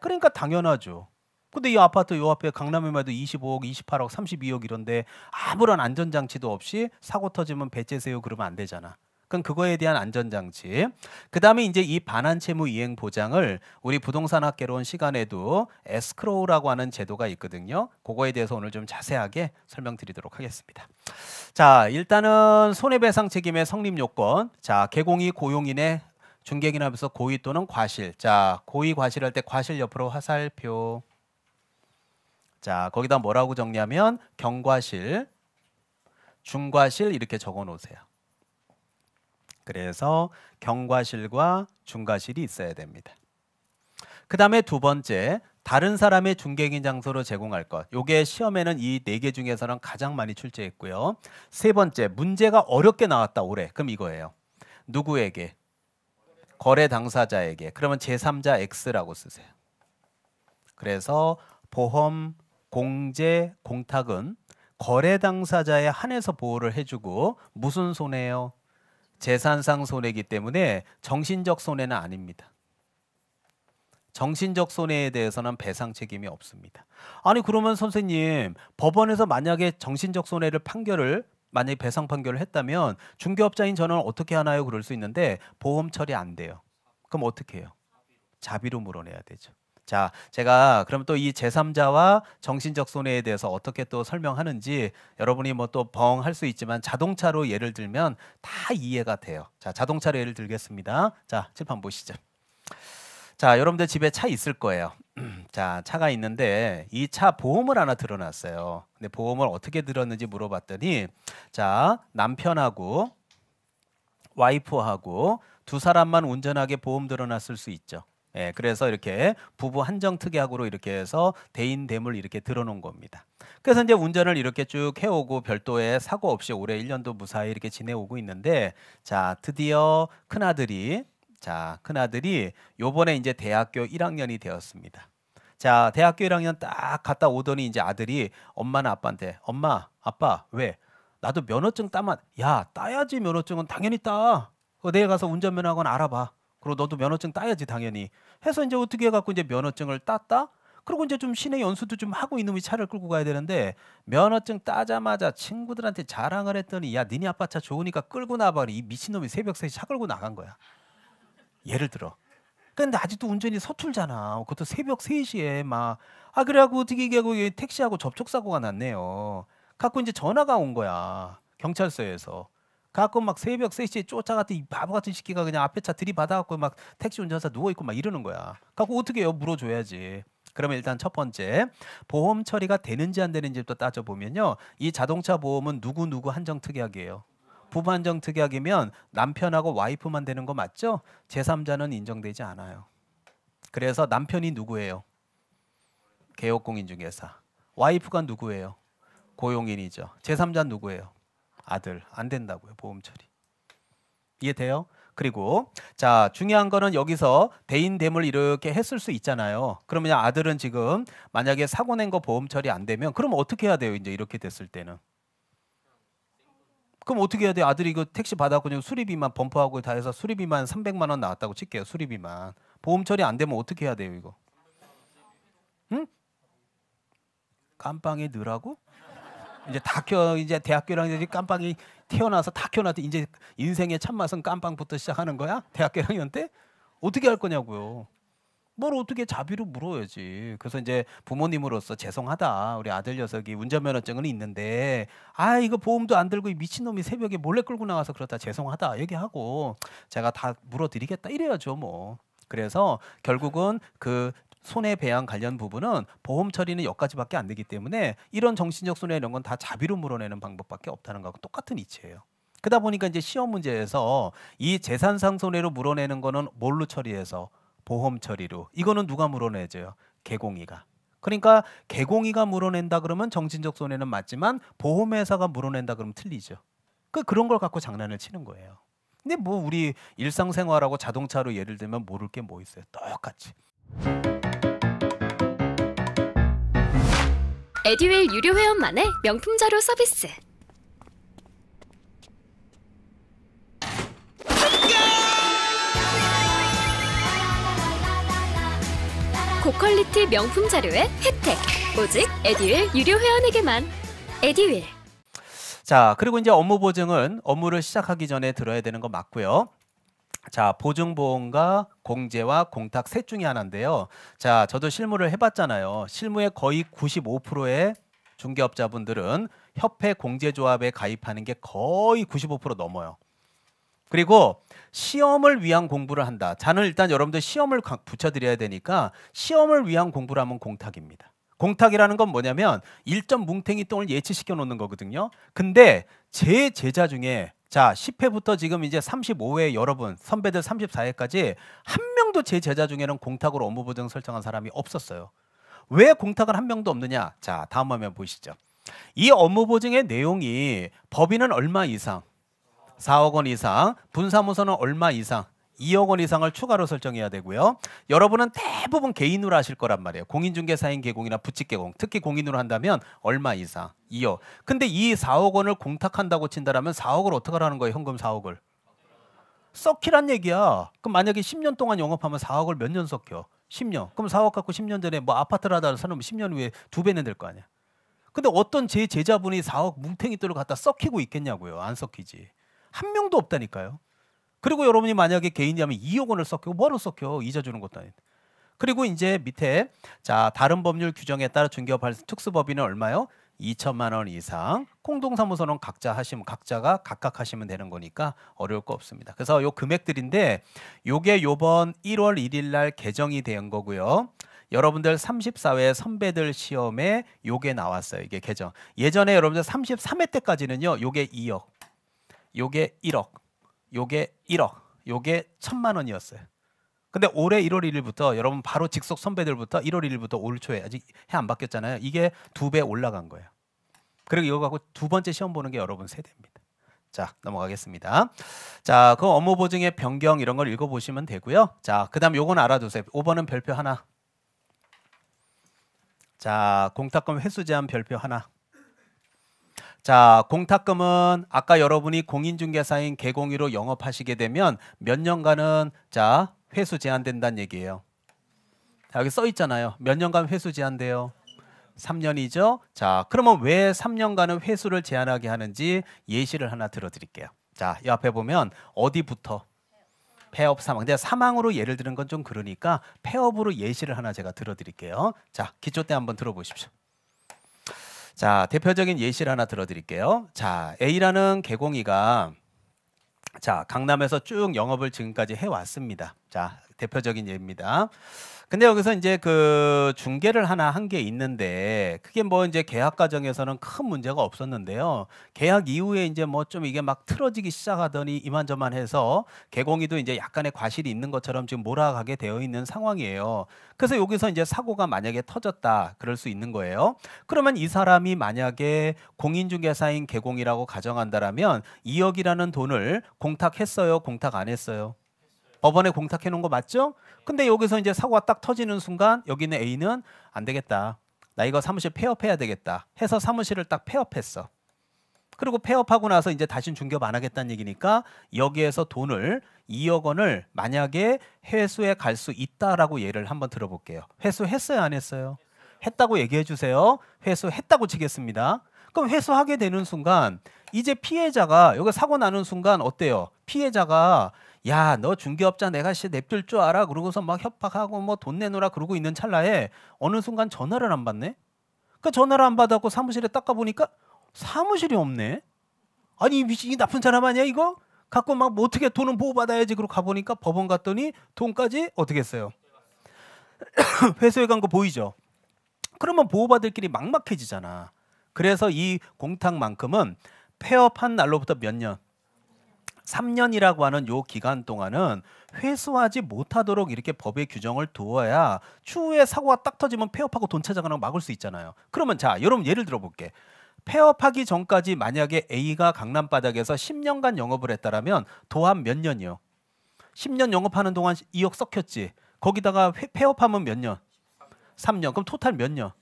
그러니까 당연하죠. 근데 이 아파트 요 앞에 강남에만 해도 25억, 28억, 32억 이런데 아무런 안전장치도 없이 사고 터지면 배째세요 그러면 안 되잖아. 그럼 그거에 대한 안전장치. 그 다음에 이제 이 반환채무 이행 보장을 우리 부동산학개론 시간에도 에스크로우라고 하는 제도가 있거든요. 그거에 대해서 오늘 좀 자세하게 설명드리도록 하겠습니다. 자, 일단은 손해배상 책임의 성립 요건. 자, 개공이 고용인의 중개기납에서 고의 또는 과실. 자, 고의 과실할 때 과실 옆으로 화살표. 자, 거기다 뭐라고 정리하면 경과실, 중과실 이렇게 적어 놓으세요. 그래서 경과실과 중과실이 있어야 됩니다. 그 다음에 두 번째, 다른 사람의 중개인 장소로 제공할 것. 요게 시험에는 이 4개 중에서는 가장 많이 출제했고요. 세 번째, 문제가 어렵게 나왔다 올해. 그럼 이거예요. 누구에게? 거래 당사자에게. 그러면 제3자 X라고 쓰세요. 그래서 보험, 공제, 공탁은 거래 당사자에 한해서 보호를 해주고 무슨 손해예요? 재산상 손해이기 때문에 정신적 손해는 아닙니다. 정신적 손해에 대해서는 배상 책임이 없습니다. 아니 그러면 선생님 법원에서 만약에 정신적 손해를 만약에 배상 판결을 했다면 중개업자인 저는 어떻게 하나요? 그럴 수 있는데 보험 처리 안 돼요. 그럼 어떻게 해요? 자비로 물어내야 되죠. 자, 제가 그럼 또 이 제3자와 정신적 손해에 대해서 어떻게 또 설명하는지 여러분이 뭐 또 벙 할 수 있지만 자동차로 예를 들면 다 이해가 돼요. 자, 자동차로 예를 들겠습니다. 자, 칠판 보시죠. 자, 여러분들 집에 차 있을 거예요. 자, 차가 있는데 이 차 보험을 하나 들어놨어요. 근데 보험을 어떻게 들었는지 물어봤더니 자, 남편하고 와이프하고 두 사람만 운전하게 보험 들어놨을 수 있죠. 예, 그래서 이렇게 부부 한정 특약으로 이렇게 해서 대인 대물 이렇게 들어놓은 겁니다. 그래서 이제 운전을 이렇게 쭉 해오고 별도의 사고 없이 올해 1년도 무사히 이렇게 지내오고 있는데 자, 드디어 큰아들이 요번에 이제 대학교 1학년이 되었습니다. 자, 대학교 1학년 딱 갔다 오더니 이제 아들이 엄마나 아빠한테 엄마, 아빠 왜? 나도 면허증 따면 야, 따야지 면허증은 당연히 따. 내일 가서 운전면허학원 알아봐. 그리고 너도 면허증 따야지 당연히. 해서 이제 어떻게 해갖고 이제 면허증을 땄다? 그리고 이제 좀 시내 연수도 좀 하고 이놈이 차를 끌고 가야 되는데 면허증 따자마자 친구들한테 자랑을 했더니 야, 니네 아빠 차 좋으니까 끌고 나봐. 이 미친놈이 새벽 3시 차 끌고 나간 거야. 예를 들어. 근데 아직도 운전이 서툴잖아. 그것도 새벽 3시에 막. 그래갖고 어떻게 이게 택시하고 접촉사고가 났네요. 갖고 이제 전화가 온 거야. 경찰서에서. 갖고 막 새벽 3시에 쫓아갔더니 이 바보 같은 새끼가 그냥 앞에 차 들이받아갖고 막 택시 운전사 누워있고 막 이러는 거야. 갖고 어떻게 해요? 물어줘야지. 그러면 일단 첫 번째, 보험 처리가 되는지 안 되는지부터 따져보면요. 이 자동차 보험은 누구 한정 특약이에요. 부부 한정 특약이면 남편하고 와이프만 되는 거 맞죠? 제3자는 인정되지 않아요. 그래서 남편이 누구예요? 개업공인중개사. 와이프가 누구예요? 고용인이죠. 제3자는 누구예요? 아들. 안 된다고요. 보험 처리. 이해돼요? 그리고 자, 중요한 거는 여기서 대인 대물 이렇게 했을 수 있잖아요. 그러면 아들은 지금 만약에 사고 낸 거 보험 처리 안 되면 그럼 어떻게 해야 돼요? 이제 이렇게 됐을 때는. 그럼 어떻게 해야 돼? 아들이 이거 택시 받아갖고 수리비만 범퍼하고 다 해서 수리비만 300만 원 나왔다고 칠게요. 수리비만. 보험 처리 안 되면 어떻게 해야 돼요, 이거? 응? 깜빵에 넣으라고? 이제 대학교랑 이제 깜빵이 태어나서 다 키워놨더 이제 인생의 참맛은 깜빵부터 시작하는 거야? 대학교랑 때? 어떻게 할 거냐고요. 뭘 어떻게 자비로 물어야지. 그래서 이제 부모님으로서 죄송하다. 우리 아들 녀석이 운전면허증은 있는데 이거 보험도 안 들고 이 미친놈이 새벽에 몰래 끌고 나와서 그렇다. 죄송하다 얘기하고 제가 다 물어드리겠다 이래야죠 뭐. 그래서 결국은 그 손해배상 관련 부분은 보험 처리는 여기까지밖에 안 되기 때문에 이런 정신적 손해 이런 건 다 자비로 물어내는 방법밖에 없다는 거하고 똑같은 이치예요. 그러다 보니까 이제 시험 문제에서 이 재산상 손해로 물어내는 거는 뭘로 처리해서 보험 처리로. 이거는 누가 물어내줘요? 개공이가. 그러니까 개공이가 물어낸다 그러면 정신적 손해는 맞지만 보험회사가 물어낸다 그러면 틀리죠. 그런 걸 갖고 장난을 치는 거예요. 근데 뭐 우리 일상생활하고 자동차로 예를 들면 모를 게 뭐 있어요? 똑같이.
에듀윌 유료 회원만의 명품 자료 서비스. 고퀄리티 명품 자료의 혜택. 오직 에듀윌 유료 회원에게만. 에듀윌.
자, 그리고 이제 업무 보증은 업무를 시작하기 전에 들어야 되는 거 맞고요. 자, 보증보험과 공제와 공탁 셋 중에 하나인데요. 자, 저도 실무를 해봤잖아요. 실무의 거의 95%의 중개업자분들은 협회 공제조합에 가입하는 게 거의 95% 넘어요. 그리고 시험을 위한 공부를 한다. 자는 일단 여러분들 시험을 붙여드려야 되니까 시험을 위한 공부를 하면 공탁입니다. 공탁이라는 건 뭐냐면 1점 뭉탱이 똥을 예치시켜 놓는 거거든요. 근데 제 제자 중에 자 10회부터 지금 이제 35회 여러분 선배들 34회까지 한 명도 제 제자 중에는 공탁으로 업무 보증 설정한 사람이 없었어요. 왜 공탁은 한 명도 없느냐? 자, 다음 화면 보시죠. 이 업무 보증의 내용이 법인은 얼마 이상, 4억 원 이상, 분사무소는 얼마 이상, 2억 원 이상을 추가로 설정해야 되고요. 여러분은 대부분 개인으로 하실 거란 말이에요. 공인중개사인 개공이나 부칙개공, 특히 공인으로 한다면 얼마 이상, 2억. 근데 이 4억 원을 공탁한다고 친다라면 4억을 어떻게 하라는 거예요? 현금 4억을. 썩히란 얘기야. 그럼 만약에 10년 동안 영업하면 4억을 몇 년 썩혀? 10년. 그럼 4억 갖고 10년 전에 뭐 아파트를 하다 사놓으면 10년 후에 2배는 될 거 아니야. 근데 어떤 제 제자분이 4억 뭉탱이들을 갖다 썩히고 있겠냐고요. 안 썩히지. 한 명도 없다니까요. 그리고 여러분이 만약에 개인이라면 2억 원을 썩히고 뭐로 썩혀? 이자 주는 것도 아닌데. 그리고 이제 밑에 자 다른 법률 규정에 따라 중개업 특수법인은 얼마요? 2천만 원 이상. 공동사무소는 각자가 각각 하시면 되는 거니까 어려울 거 없습니다. 그래서 요 금액들인데 요게 요번 1월 1일 날 개정이 된 거고요. 여러분들 34회 선배들 시험에 요게 나왔어요. 이게 개정. 예전에 여러분들 33회 때까지는요. 요게 2억. 요게 1억. 요게 1억. 요게 1,000만 원이었어요. 근데 올해 1월 1일부터 여러분 바로 직속 선배들부터 1월 1일부터 올 초에 아직 해 안 바뀌었잖아요. 이게 2배 올라간 거예요. 그리고 이거 갖고 두 번째 시험 보는 게 여러분 세대입니다. 자, 넘어가겠습니다. 자, 그 업무 보증의 변경 이런 걸 읽어보시면 되고요. 자, 그다음 요건 알아두세요. 5번은 별표 하나. 자, 공탁금 회수 제한 별표 하나. 자, 공탁금은 아까 여러분이 공인중개사인 개공이로 영업하시게 되면 몇 년간은 자 회수 제한된다는 얘기예요. 자, 여기 써 있잖아요. 몇 년간 회수 제한돼요? 3년이죠. 자, 그러면 왜 3년간은 회수를 제한하게 하는지 예시를 하나 들어드릴게요. 자, 이 앞에 보면 어디부터? 폐업 사망. 근데 사망으로 예를 드는 건 좀 그러니까 폐업으로 예시를 하나 제가 들어드릴게요. 자, 기초 때 한번 들어보십시오. 자, 대표적인 예시를 하나 들어드릴게요. 자, A라는 개공이가 자, 강남에서 쭉 영업을 지금까지 해왔습니다. 자, 대표적인 예입니다. 근데 여기서 이제 그 중개를 하나 한 게 있는데 그게 뭐 이제 계약 과정에서는 큰 문제가 없었는데요. 계약 이후에 이제 뭐 좀 이게 막 틀어지기 시작하더니 이만저만 해서 개공이도 이제 약간의 과실이 있는 것처럼 지금 몰아가게 되어 있는 상황이에요. 그래서 여기서 이제 사고가 만약에 터졌다 그럴 수 있는 거예요. 그러면 이 사람이 만약에 공인중개사인 개공이라고 가정한다라면 2억이라는 돈을 공탁했어요, 공탁 안 했어요? 법원에 공탁해 놓은 거 맞죠? 근데 여기서 이제 사고가 딱 터지는 순간 여기 있는 A는 안 되겠다. 나 이거 사무실 폐업해야 되겠다. 해서 사무실을 딱 폐업했어. 그리고 폐업하고 나서 이제 다시는 중개업 안 하겠다는 얘기니까 여기에서 돈을 2억 원을 만약에 회수해 갈 수 있다라고 예를 한번 들어볼게요. 회수했어요, 안 했어요? 했다고 얘기해 주세요. 회수했다고 치겠습니다. 그럼 회수하게 되는 순간 이제 피해자가 여기 사고 나는 순간 어때요? 피해자가 야, 너 중개업자 내가 냅둘 줄 알아? 그러고서 막 협박하고 뭐 돈 내놓으라 그러고 있는 찰나에 어느 순간 전화를 안 받네? 그 전화를 안 받았고 사무실에 딱 가보니까 사무실이 없네? 아니 이 나쁜 사람 아니야 이거? 갖고 막 뭐 어떻게 돈은 보호받아야지 그러고 가보니까 법원 갔더니 돈까지 어떻게 했어요? 회수해 간 거 보이죠? 그러면 보호받을 길이 막막해지잖아. 그래서 이 공탁만큼은 폐업한 날로부터 몇 년? 3년이라고 하는 요 기간 동안은 회수하지 못하도록 이렇게 법의 규정을 두어야 추후에 사고가 딱 터지면 폐업하고 돈 찾아가는 거 막을 수 있잖아요. 그러면 자, 여러분 예를 들어볼게. 폐업하기 전까지 만약에 A가 강남 바닥에서 10년간 영업을 했다라면 도합 몇 년이요? 10년 영업하는 동안 2억 썩혔지. 거기다가 폐업하면 몇 년? 3년. 그럼 토탈 몇 년?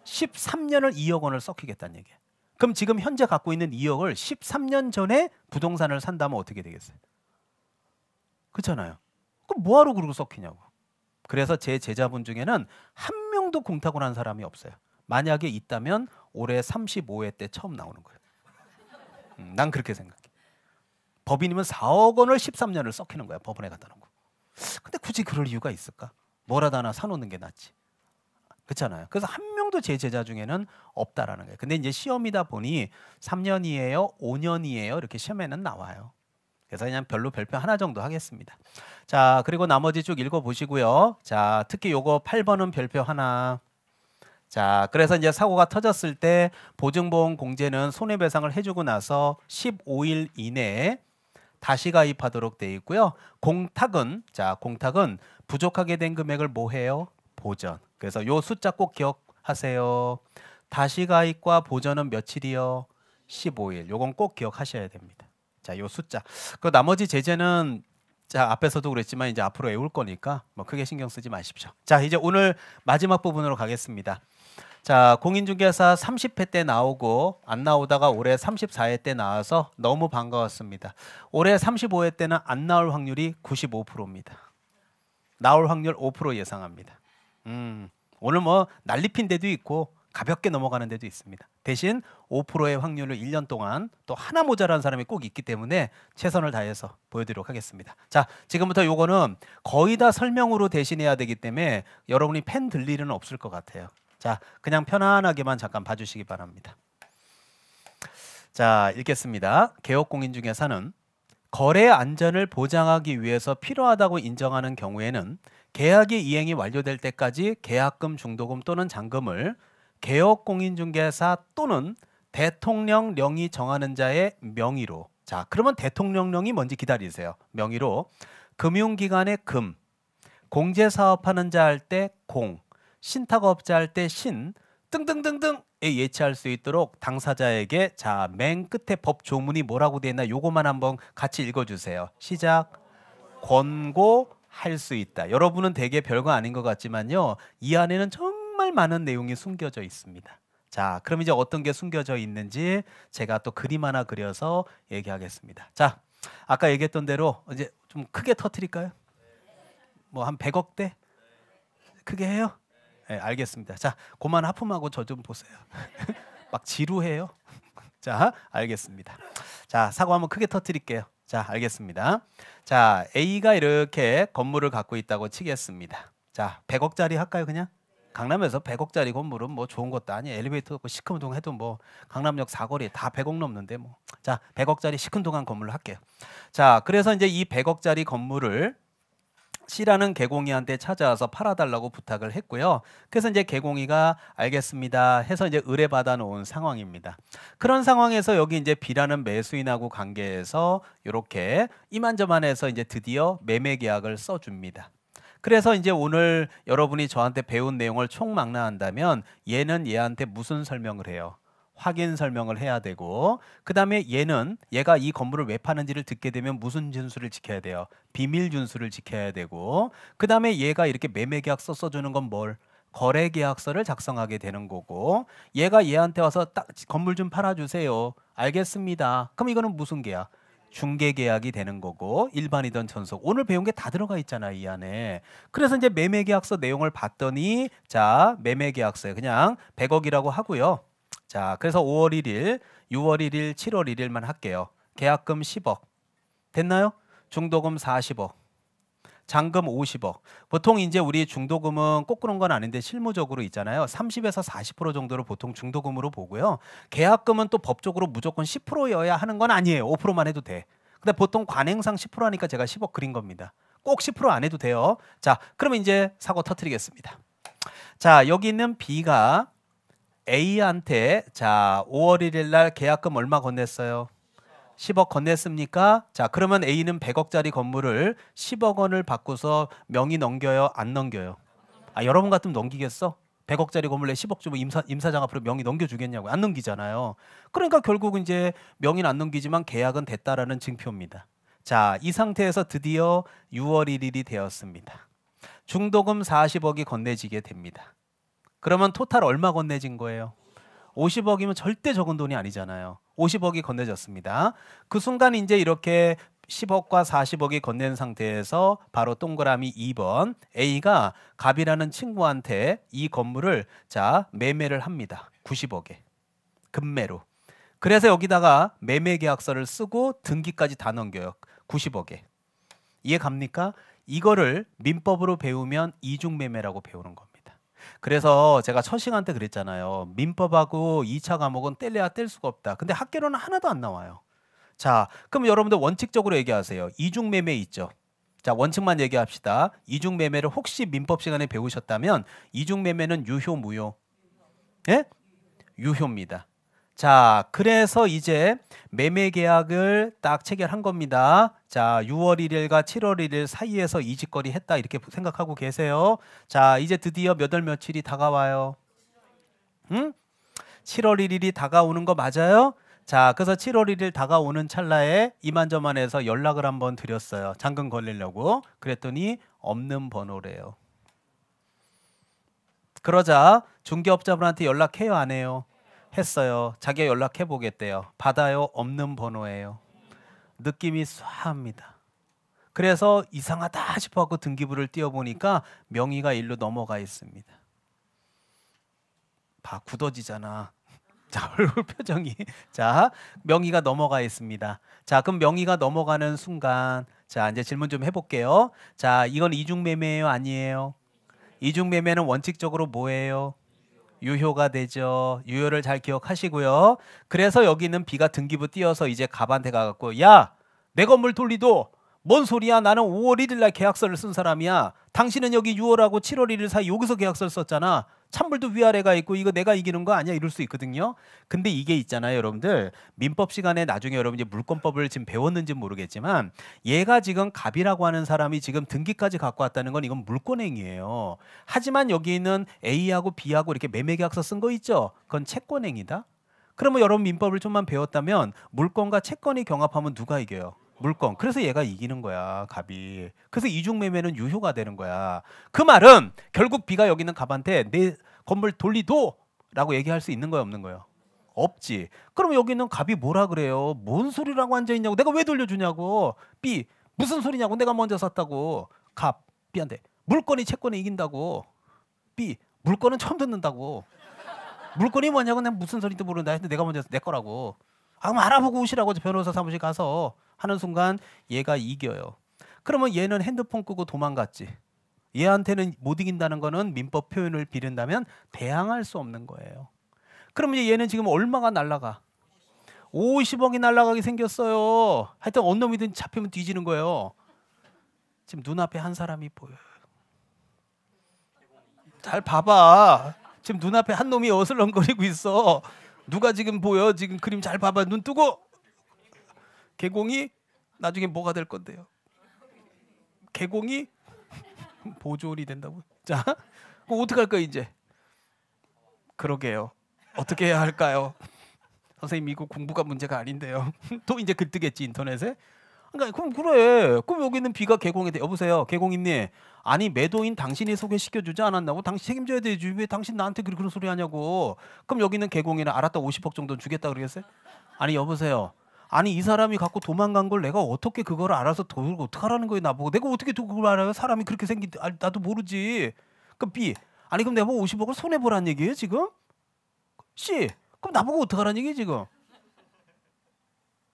13년을 2억 원을 썩히겠다는 얘기예요. 그럼 지금 현재 갖고 있는 2억을 13년 전에 부동산을 산다면 어떻게 되겠어요? 그렇잖아요. 그럼 뭐하러 그러고 썩히냐고. 그래서 제 제자분 중에는 한 명도 공탁을 한 사람이 없어요. 만약에 있다면 올해 35회 때 처음 나오는 거예요. 난 그렇게 생각해. 법인이면 4억 원을 13년을 썩히는 거야. 법원에 갖다 놓고. 근데 굳이 그럴 이유가 있을까? 뭐라도 하나 사놓는 게 낫지. 그렇잖아요. 그래서 한 명도 제 제자 중에는 없다라는 거예요. 근데 이제 시험이다 보니 3년이에요, 5년이에요 이렇게 시험에는 나와요. 그래서 그냥 별로 별표 하나 정도 하겠습니다. 자, 그리고 나머지 쭉 읽어보시고요. 자, 특히 요거 8번은 별표 하나. 자, 그래서 이제 사고가 터졌을 때 보증보험 공제는 손해배상을 해주고 나서 15일 이내에 다시 가입하도록 돼 있고요. 공탁은 자, 공탁은 부족하게 된 금액을 뭐 해요? 보전. 그래서 요 숫자 꼭 기억하세요. 다시 가입과 보전은 며칠이요? 15일. 요건 꼭 기억하셔야 됩니다. 자, 요 숫자. 그 나머지 제재는 자, 앞에서도 그랬지만 이제 앞으로 외울 거니까 뭐 크게 신경 쓰지 마십시오. 자, 이제 오늘 마지막 부분으로 가겠습니다. 자, 공인중개사 30회 때 나오고 안 나오다가 올해 34회 때 나와서 너무 반가웠습니다. 올해 35회 때는 안 나올 확률이 95%입니다. 나올 확률 5% 예상합니다. 오늘 뭐 난리핀 데도 있고 가볍게 넘어가는 데도 있습니다. 대신 5%의 확률을 1년 동안 또 하나 모자란 사람이 꼭 있기 때문에 최선을 다해서 보여드리도록 하겠습니다. 자, 지금부터 요거는 거의 다 설명으로 대신해야 되기 때문에 여러분이 펜 들 일은 없을 것 같아요. 자, 그냥 편안하게만 잠깐 봐주시기 바랍니다. 자, 읽겠습니다. 개업공인중개사는 거래 안전을 보장하기 위해서 필요하다고 인정하는 경우에는 계약의 이행이 완료될 때까지 계약금, 중도금 또는 잔금을 개업공인중개사 또는 대통령령이 정하는 자의 명의로, 자, 그러면 대통령령이 뭔지 기다리세요. 명의로 금융기관의 금, 공제사업하는 자 할 때 공, 신탁업자 할 때 신 등등등등에 예치할 수 있도록 당사자에게 자, 맨 끝에 법 조문이 뭐라고 되어 있나 요거만 한번 같이 읽어주세요. 시작. 권고할 수 있다. 여러분은 되게 별거 아닌 것 같지만요, 이 안에는 정말 많은 내용이 숨겨져 있습니다. 자, 그럼 이제 어떤 게 숨겨져 있는지 제가 또 그림 하나 그려서 얘기하겠습니다. 자, 아까 얘기했던 대로 이제 좀 크게 터뜨릴까요? 뭐 한 100억대? 크게 해요? 네, 알겠습니다. 자, 그만 하품하고 저 좀 보세요. 막 지루해요. 자, 알겠습니다. 자, 사고 한번 크게 터뜨릴게요. 자, 알겠습니다. 자, A가 이렇게 건물을 갖고 있다고 치겠습니다. 자, 100억짜리 할까요, 그냥? 강남에서 100억짜리 건물은 뭐 좋은 것도 아니에요. 엘리베이터 없고 시큰둥 해도 뭐 강남역 사거리 다 100억 넘는데 뭐. 자, 100억짜리 시큰둥한 건물을 할게요. 자, 그래서 이제 이 100억짜리 건물을 C라는 개공이한테 찾아와서 팔아달라고 부탁을 했고요. 그래서 이제 개공이가 알겠습니다 해서 이제 의뢰받아 놓은 상황입니다. 그런 상황에서 여기 이제 B라는 매수인하고 관계해서 이렇게 이만저만해서 이제 드디어 매매 계약을 써줍니다. 그래서 이제 오늘 여러분이 저한테 배운 내용을 총망라한다면 얘는 얘한테 무슨 설명을 해요? 확인 설명을 해야 되고, 그 다음에 얘가 이 건물을 왜 파는지를 듣게 되면 무슨 준수를 지켜야 돼요? 비밀 준수를 지켜야 되고, 그 다음에 얘가 이렇게 매매 계약서 써주는 건 뭘? 거래 계약서를 작성하게 되는 거고, 얘가 얘한테 와서 딱 건물 좀 팔아주세요. 알겠습니다. 그럼 이거는 무슨 계약? 중개 계약이 되는 거고, 일반이든 전속. 오늘 배운 게 다 들어가 있잖아, 이 안에. 그래서 이제 매매 계약서 내용을 봤더니, 자, 매매 계약서에 그냥 100억이라고 하고요. 자, 그래서 5월 1일, 6월 1일, 7월 1일만 할게요. 계약금 10억. 됐나요? 중도금 40억. 잔금 50억. 보통 이제 우리 중도금은 꼭 그런 건 아닌데 실무적으로 있잖아요. 30에서 40% 정도를 보통 중도금으로 보고요. 계약금은 또 법적으로 무조건 10%여야 하는 건 아니에요. 5%만 해도 돼. 근데 보통 관행상 10% 하니까 제가 10억 그린 겁니다. 꼭 10% 안 해도 돼요. 자, 그러면 이제 사고 터뜨리겠습니다. 자, 여기 있는 B가 A한테 자 5월 1일 날 계약금 얼마 건넸어요? 10억 건넸습니까? 자, 그러면 A는 100억짜리 건물을 10억 원을 받고서 명의 넘겨요? 안 넘겨요? 아, 여러분 같으면 넘기겠어? 100억짜리 건물에 10억 주면 임사장 앞으로 명의 넘겨주겠냐고. 안 넘기잖아요. 그러니까 결국은 이제 명의는 안 넘기지만 계약은 됐다라는 증표입니다. 자, 이 상태에서 드디어 6월 1일이 되었습니다. 중도금 40억이 건네지게 됩니다. 그러면 토탈 얼마 건네진 거예요? 50억이면 절대 적은 돈이 아니잖아요. 50억이 건네졌습니다. 그 순간 이제 이렇게 10억과 40억이 건넨 상태에서 바로 동그라미 2번 A가 갑이라는 친구한테 이 건물을 자 매매를 합니다. 90억에 급매로. 그래서 여기다가 매매 계약서를 쓰고 등기까지 다 넘겨요. 90억에. 이해 갑니까? 이거를 민법으로 배우면 이중매매라고 배우는 겁니다. 그래서 제가 첫 시간 때 그랬잖아요. 민법하고 2차 과목은 뗄래야 뗄 수가 없다. 근데 학계로는 하나도 안 나와요. 자, 그럼 여러분들 원칙적으로 얘기하세요. 이중매매 있죠. 자, 원칙만 얘기합시다. 이중매매를 혹시 민법 시간에 배우셨다면 이중매매는 유효, 무효? 예? 유효입니다. 자, 그래서 이제 매매 계약을 딱 체결한 겁니다. 자, 6월 1일과 7월 1일 사이에서 이직거리 했다 이렇게 생각하고 계세요. 자, 이제 드디어 몇 월 며칠이 다가와요. 응? 7월 1일이 다가오는 거 맞아요? 자, 그래서 7월 1일 다가오는 찰나에 이만저만해서 연락을 한번 드렸어요. 잔금 걸리려고. 그랬더니 없는 번호래요. 그러자 중개업자분한테 연락해요, 안 해요? 했어요. 자기가 연락해 보겠대요. 받아요. 없는 번호예요. 느낌이 쏴합니다. 그래서 이상하다 싶어갖고 등기부를 띄워보니까 명의가 일로 넘어가 있습니다. 봐, 굳어지잖아. 자, 얼굴 표정이. 자, 명의가 넘어가 있습니다. 자, 그럼 명의가 넘어가는 순간 자, 이제 질문 좀 해볼게요. 자, 이건 이중매매예요? 아니에요? 이중매매는 원칙적으로 뭐예요? 유효가 되죠. 유효를 잘 기억하시고요. 그래서 여기 있는 B가 등기부 띄어서 이제 갑한테 가갖고 야, 내 건물 돌리도 뭔 소리야? 나는 5월 1일 날 계약서를 쓴 사람이야. 당신은 여기 6월하고 7월 1일 사이 여기서 계약서를 썼잖아. 찬물도 위아래가 있고 이거 내가 이기는 거 아니야? 이럴 수 있거든요. 근데 이게 있잖아요, 여러분들. 민법 시간에 나중에 여러분 이제 물권법을 지금 배웠는지 모르겠지만 얘가 지금 갑이라고 하는 사람이 지금 등기까지 갖고 왔다는 건 이건 물권행위예요. 하지만 여기 있는 A하고 B하고 이렇게 매매계약서 쓴 거 있죠? 그건 채권행위다. 그러면 여러분 민법을 좀만 배웠다면 물권과 채권이 경합하면 누가 이겨요? 물권. 그래서 얘가 이기는 거야, 갑이. 그래서 이중매매는 유효가 되는 거야. 그 말은 결국 B가 여기 있는 갑한테 내 건물 돌리도 라고 얘기할 수 있는 거야, 없는 거야? 없지. 그럼 여기 있는 갑이 뭐라 그래요? 뭔 소리라고 앉아있냐고. 내가 왜 돌려주냐고. B, 무슨 소리냐고. 내가 먼저 샀다고. 갑, B한테 물권이 채권이 이긴다고. B, 물권은 처음 듣는다고. 물권이 뭐냐고. 내가 무슨 소리도 모르는다 했는데 내가 먼저 샀 내 거라고. 그럼 알아보고 오시라고 변호사 사무실 가서 하는 순간 얘가 이겨요. 그러면 얘는 핸드폰 끄고 도망갔지. 얘한테는 못 이긴다는 거는 민법 표현을 빌린다면 대항할 수 없는 거예요. 그러면 이제 얘는 지금 얼마가 날라가? 50억이 날라가게 생겼어요. 하여튼 어느 놈이든 잡히면 뒤지는 거예요. 지금 눈앞에 한 사람이 보여요. 잘 봐봐. 지금 눈앞에 한 놈이 어슬렁거리고 있어. 누가 지금 보여? 지금 그림 잘 봐봐. 눈 뜨고. 개공이 나중에 뭐가 될 건데요? 개공이 보조원이 된다고. 자, 그럼 어떻게 할까요 이제? 그러게요. 어떻게 해야 할까요? 선생님 이거 공부가 문제가 아닌데요. 또 이제 글 뜨겠지 인터넷에. 그러니까 그럼 그래. 그럼 여기 있는 B가 개공에 대. 여보세요, 개공인님. 아니 매도인 당신이 소개시켜주지 않았나고? 당신 책임져야 되지. 왜 당신 나한테 그런 소리 하냐고. 그럼 여기 있는 개공이는 알았다 50억 정도 주겠다 그러겠어요? 아니 여보세요. 아니 이 사람이 갖고 도망간 걸 내가 어떻게 그걸 알아서 돈을 어떡하라는 거예요 나보고. 내가 어떻게 그걸 알아요? 사람이 그렇게 생긴 나도 모르지. 그럼 B. 아니 그럼 내가 뭐 50억을 손해보란 얘기예요 지금? C. 그럼 나보고 어떡하라는 얘기예요 지금?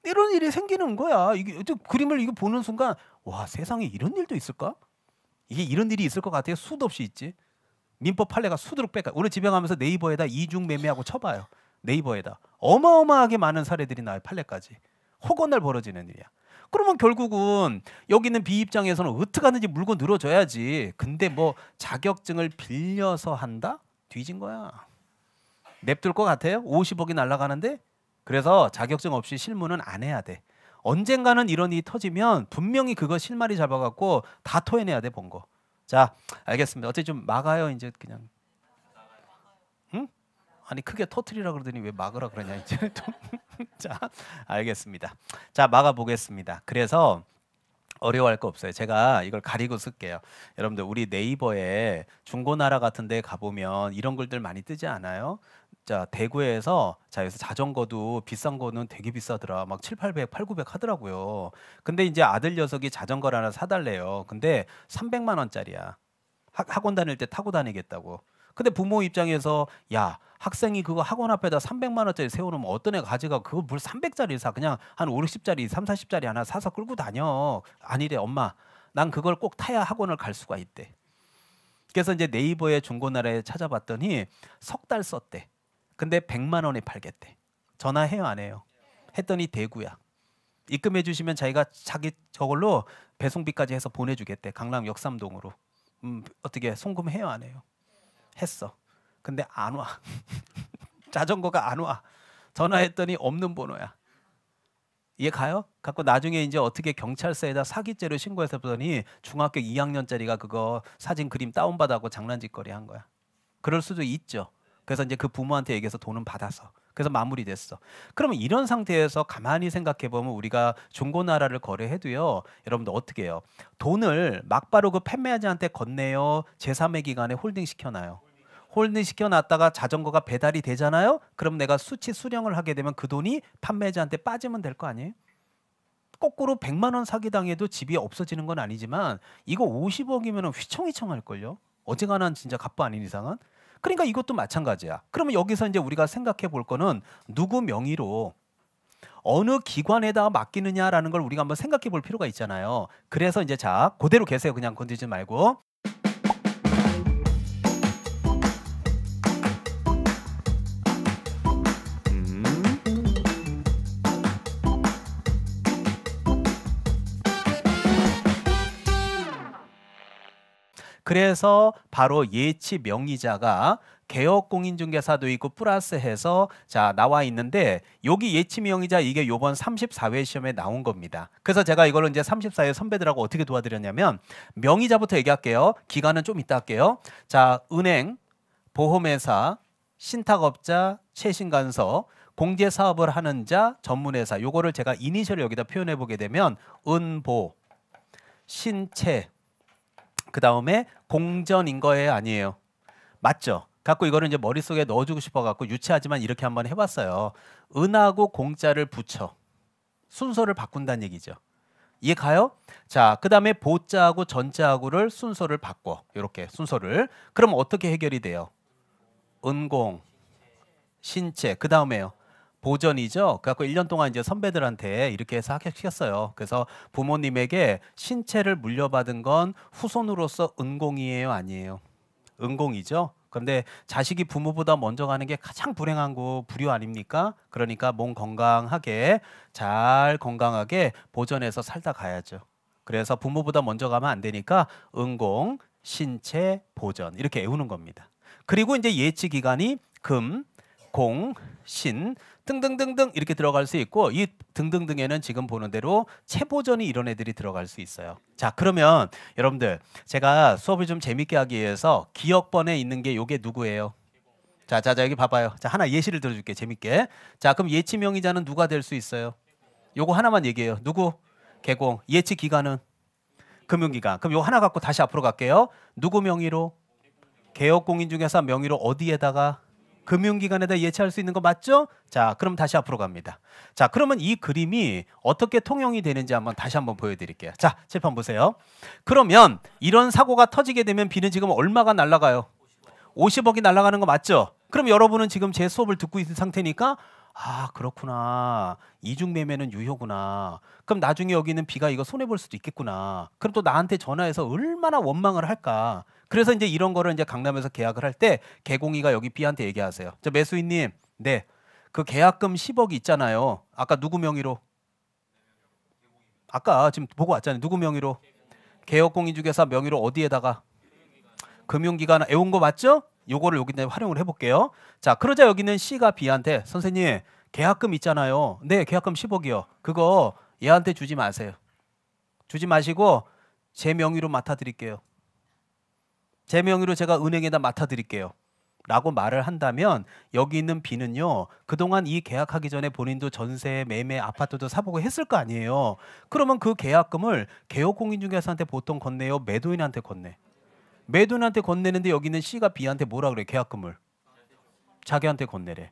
이런 일이 생기는 거야. 이게 그림을 이거 보는 순간 와 세상에 이런 일도 있을까? 이게 이런 일이 있을 것 같아요. 수도 없이 있지. 민법 판례가 수두룩 빽까. 오늘 집에 가면서 네이버에다 이중 매매하고 쳐봐요. 네이버에다 어마어마하게 많은 사례들이 나와요. 판례까지. 혹언날 벌어지는 일이야. 그러면 결국은 여기 있는 B 입장에서는 어떻게 하든지 물고 늘어져야지. 근데 뭐 자격증을 빌려서 한다? 뒤진 거야. 냅둘 것 같아요? 50억이 날아가는데. 그래서 자격증 없이 실무는 안 해야 돼. 언젠가는 이런 일이 터지면 분명히 그거 실마리 잡아갖고 다 토해내야 돼 본 거. 자, 알겠습니다. 어차피 좀 막아요 이제 그냥. 응? 아니 크게 터트리라 그러더니 왜 막으라 그러냐 이제. 자, 알겠습니다. 자, 막아 보겠습니다. 그래서 어려워할 거 없어요. 제가 이걸 가리고 쓸게요. 여러분들 우리 네이버에 중고나라 같은 데 가보면 이런 글들 많이 뜨지 않아요? 자, 대구에서 자 여기서 자전거도 비싼 거는 되게 비싸더라. 막 7, 800, 8, 900 하더라고요. 근데 이제 아들 녀석이 자전거를 하나 사달래요. 근데 300만 원짜리야. 학원 다닐 때 타고 다니겠다고. 근데 부모 입장에서 야 학생이 그거 학원 앞에다 300만 원짜리 세워놓으면 어떤 애가 가지가 그거 뭘 300짜리 사. 그냥 한 5, 60짜리 3, 40짜리 하나 사서 끌고 다녀. 아니래 엄마. 난 그걸 꼭 타야 학원을 갈 수가 있대. 그래서 이제 네이버에 중고나라에 찾아봤더니 석 달 썼대. 근데 100만 원에 팔겠대. 전화해요 안 해요? 했더니 대구야. 입금해 주시면 자기가 자기 저걸로 배송비까지 해서 보내주겠대. 강남 역삼동으로. 어떻게 송금해요 안 해요? 했어. 근데 안 와. 자전거가 안 와. 전화했더니 없는 번호야. 이해 가요? 갖고 나중에 이제 어떻게 경찰서에다 사기죄로 신고해서 보더니 중학교 2학년짜리가 그거 사진 그림 다운받아고 장난짓거리 한 거야. 그럴 수도 있죠. 그래서 이제 그 부모한테 얘기해서 돈은 받아서. 그래서 마무리됐어. 그러면 이런 상태에서 가만히 생각해 보면 우리가 중고나라를 거래해도요. 여러분들 어떻게 해요? 돈을 막바로 그 판매자한테 건네요. 제3의 기관에 홀딩 시켜놔요. 홀딩 시켜놨다가 자전거가 배달이 되잖아요. 그럼 내가 수치 수령을 하게 되면 그 돈이 판매자한테 빠지면 될 거 아니에요? 거꾸로 100만 원 사기당해도 집이 없어지는 건 아니지만 이거 50억이면 휘청휘청 할걸요. 어지간한 진짜 갑부 아닌 이상은. 그러니까 이것도 마찬가지야. 그러면 여기서 이제 우리가 생각해 볼 거는 누구 명의로 어느 기관에다가 맡기느냐라는 걸 우리가 한번 생각해 볼 필요가 있잖아요. 그래서 이제 자, 그대로 계세요. 그냥 건드리지 말고. 그래서 바로 예치 명의자가 개업공인중개사도 있고 플러스해서 자 나와 있는데 여기 예치 명의자 이게 요번 34회 시험에 나온 겁니다. 그래서 제가 이걸로 이제 34회 선배들하고 어떻게 도와드렸냐면 명의자부터 얘기할게요. 기간은 좀 이따 할게요. 자 은행, 보험회사, 신탁업자, 최신간서, 공제사업을 하는 자, 전문회사 요거를 제가 이니셜을 여기다 표현해 보게 되면 은보, 신채 그 다음에 공전인 거예요 아니에요? 맞죠? 갖고 이거를 이제 머릿속에 넣어주고 싶어갖고 유치하지만 이렇게 한번 해봤어요. 은하고 공자를 붙여 순서를 바꾼다는 얘기죠. 이해 가요? 자, 그 다음에 보자하고 전자하고를 순서를 바꿔 이렇게 순서를. 그럼 어떻게 해결이 돼요? 은공, 신체 그 다음에요. 보전이죠. 그래갖고 1년 동안 이제 선배들한테 이렇게 해서 합격시켰어요. 그래서 부모님에게 신체를 물려받은 건 후손으로서 은공이에요, 아니에요? 은공이죠. 그런데 자식이 부모보다 먼저 가는 게 가장 불행한 거 불효 아닙니까? 그러니까 몸 건강하게 잘 건강하게 보전해서 살다 가야죠. 그래서 부모보다 먼저 가면 안 되니까 은공, 신체, 보전 이렇게 애우는 겁니다. 그리고 이제 예치 기간이 금, 공, 신 등등등등 이렇게 들어갈 수 있고 이 등등등에는 지금 보는 대로 체보전이 이런 애들이 들어갈 수 있어요. 자, 그러면 여러분들 제가 수업을 좀 재밌게 하기 위해서 기억번에 있는 게 요게 누구예요? 자, 여기 봐봐요. 자, 하나 예시를 들어줄게 재밌게. 자, 그럼 예치 명의자는 누가 될 수 있어요? 요거 하나만 얘기해요. 누구? 개공. 예치 기간은 금융기관. 그럼 요거 하나 갖고 다시 앞으로 갈게요. 누구 명의로? 개업공인 중에서 명의로 어디에다가? 금융기관에다 예치할 수 있는 거 맞죠? 자, 그럼 다시 앞으로 갑니다. 자, 그러면 이 그림이 어떻게 통용이 되는지 다시 한번 보여드릴게요. 자, 칠판 보세요. 그러면 이런 사고가 터지게 되면 비는 지금 얼마가 날아가요? 50억이 날아가는 거 맞죠? 그럼 여러분은 지금 제 수업을 듣고 있는 상태니까 아, 그렇구나. 이중매매는 유효구나. 그럼 나중에 여기는 비가 이거 손해볼 수도 있겠구나. 그럼 또 나한테 전화해서 얼마나 원망을 할까. 그래서 이제 이런 거를 이제 강남에서 계약을 할 때 개공이가 여기 B한테 얘기하세요. 저 매수인님, 네, 그 계약금 10억이 있잖아요. 아까 누구 명의로? 아까 지금 보고 왔잖아요. 누구 명의로? 개업공인중개사 명의로 어디에다가? 금융기관 애운 거 맞죠? 요거를 여기 활용을 해볼게요. 자, 그러자 여기는 C가 B한테 선생님 계약금 있잖아요. 네, 계약금 10억이요. 그거 얘한테 주지 마세요. 주지 마시고 제 명의로 맡아드릴게요. 제 명의로 제가 은행에다 맡아드릴게요. 라고 말을 한다면 여기 있는 B는요. 그동안 이 계약하기 전에 본인도 전세, 매매, 아파트도 사보고 했을 거 아니에요. 그러면 그 계약금을 개업공인중개사한테 보통 건네요? 매도인한테 건네? 매도인한테 건네는데 여기 있는 C가 B한테 뭐라 그래? 계약금을 자기한테 건네래.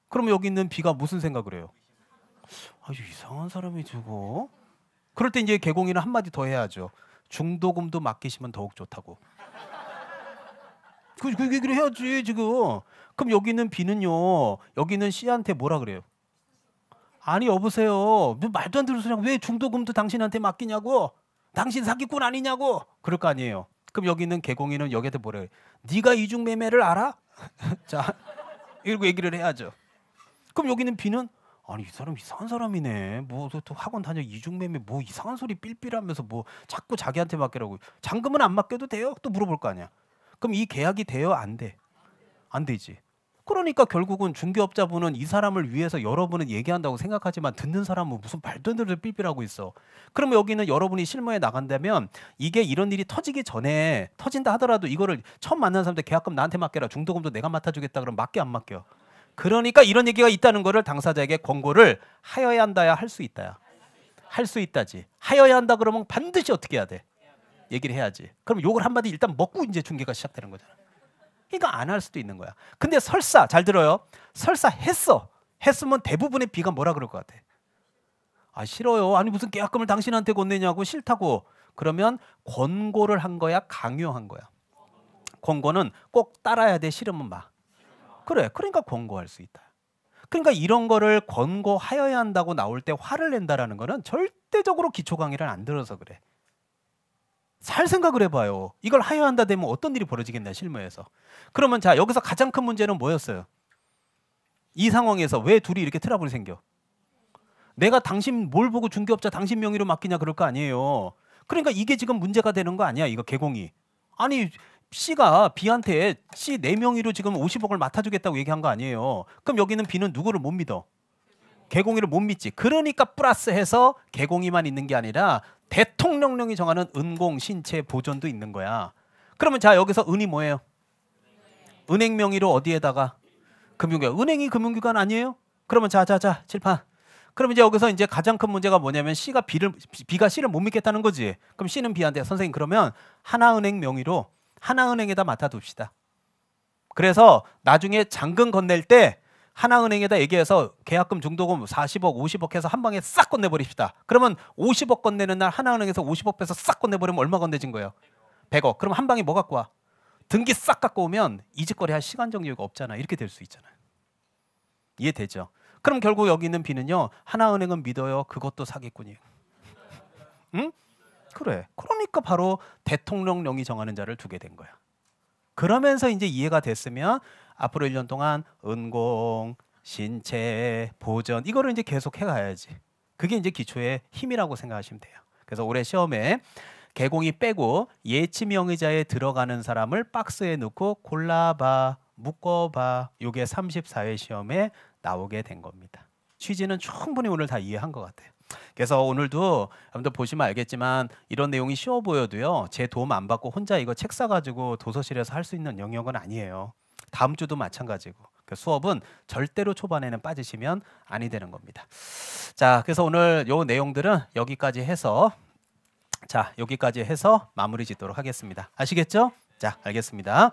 그럼 여기 있는 B가 무슨 생각을 해요? 아주 이상한 사람이 저거. 그럴 때 이제 개공이는 한마디 더 해야죠. 중도금도 맡기시면 더욱 좋다고. 그 얘기를 해야지 지금. 그럼 여기 있는 B는요. 여기 있는 C한테 뭐라 그래요? 아니 여보세요. 말도 안 되는 소리야. 왜 중도금도 당신한테 맡기냐고. 당신 사기꾼 아니냐고. 그럴 거 아니에요. 그럼 여기 있는 개공이는 여기한테 뭐라 해요? 네가 이중매매를 알아? 자, 이러고 얘기를 해야죠. 그럼 여기 있는 B는 아니 이 사람 이상한 사람이네. 뭐 또 학원 다녀 이중매매 뭐 이상한 소리 삘삘하면서 뭐 자꾸 자기한테 맡기라고. 잔금은 안 맡겨도 돼요? 또 물어볼 거 아니야. 그럼 이 계약이 돼요? 안 돼? 안 되지. 그러니까 결국은 중개업자분은 이 사람을 위해서 여러분은 얘기한다고 생각하지만 듣는 사람은 무슨 말도 안 되는 삘삘하고 있어. 그러면 여기는 여러분이 실무에 나간다면 이게 이런 일이 터지기 전에 터진다 하더라도 이거를 처음 만난 사람들 계약금 나한테 맡겨라. 중도금도 내가 맡아주겠다. 그러면 맡겨 안 맡겨? 그러니까 이런 얘기가 있다는 거를 당사자에게 권고를 하여야 한다야 할 수 있다야. 할 수 있다지. 하여야 한다 그러면 반드시 어떻게 해야 돼? 얘기를 해야지. 그럼 요걸 한마디 일단 먹고 이제 중개가 시작되는 거잖아. 그러니까 안 할 수도 있는 거야. 근데 설사 잘 들어요. 설사 했으면 대부분의 B가 뭐라 그럴 것 같아? 아 싫어요. 아니 무슨 계약금을 당신한테 건네냐고. 싫다고. 그러면 권고를 한 거야, 강요한 거야? 권고는 꼭 따라야 돼. 싫으면 마. 그래. 그러니까 권고할 수 있다. 그러니까 이런 거를 권고하여야 한다고 나올 때 화를 낸다라는 거는 절대적으로 기초 강의를 안 들어서 그래. 잘 생각을 해봐요. 이걸 하여야 한다 되면 어떤 일이 벌어지겠나 실무에서. 그러면 자 여기서 가장 큰 문제는 뭐였어요? 이 상황에서 왜 둘이 이렇게 트러블이 생겨? 내가 당신 뭘 보고 중개업자 당신 명의로 맡기냐 그럴 거 아니에요. 그러니까 이게 지금 문제가 되는 거 아니야 이거 개공이. 아니 C가 B한테 C 내 명의로 지금 50억을 맡아주겠다고 얘기한 거 아니에요. 그럼 여기는 B는 누구를 못 믿어? 개공이를 못 믿지. 그러니까 플러스해서 개공이만 있는 게 아니라 대통령령이 정하는 은공, 신체, 보존도 있는 거야. 그러면 자 여기서 은이 뭐예요? 은행 명의로 어디에다가? 금융기관. 은행이 금융기관 아니에요? 그러면 자 칠판. 그럼 이제 여기서 이제 가장 큰 문제가 뭐냐면 B가 C를 못 믿겠다는 거지. 그럼 C는 B한테 선생님 그러면 하나은행 명의로 하나은행에다 맡아둡시다. 그래서 나중에 잔금 건넬 때 하나은행에다 얘기해서 계약금 중도금 40억, 50억 해서 한 방에 싹 건네버립시다. 그러면 50억 건네는 날 하나은행에서 50억 빼서 싹 건네버리면 얼마 건네진 거예요? 100억. 그럼 한 방에 뭐 갖고 와? 등기 싹 갖고 오면 이직거래 할 시간 정리가 없잖아. 이렇게 될 수 있잖아요. 이해되죠? 그럼 결국 여기 있는 B는요. 하나은행은 믿어요. 그것도 사기꾼이에요. 응? 그래. 그러니까 바로 대통령령이 정하는 자를 두게 된 거야. 그러면서 이제 이해가 됐으면 앞으로 1년 동안 은공, 신체, 보전 이거를 이제 계속 해가야지. 그게 이제 기초의 힘이라고 생각하시면 돼요. 그래서 올해 시험에 개공이 빼고 예치명의자에 들어가는 사람을 박스에 넣고 골라봐, 묶어봐. 이게 34회 시험에 나오게 된 겁니다. 취지는 충분히 오늘 다 이해한 것 같아요. 그래서 오늘도 여러분들 보시면 알겠지만 이런 내용이 쉬워 보여도요. 제 도움 안 받고 혼자 이거 책 사가지고 도서실에서 할 수 있는 영역은 아니에요. 다음 주도 마찬가지고. 그 수업은 절대로 초반에는 빠지시면 아니 되는 겁니다. 자, 그래서 오늘 요 내용들은 여기까지 해서 마무리 짓도록 하겠습니다. 아시겠죠? 자, 알겠습니다.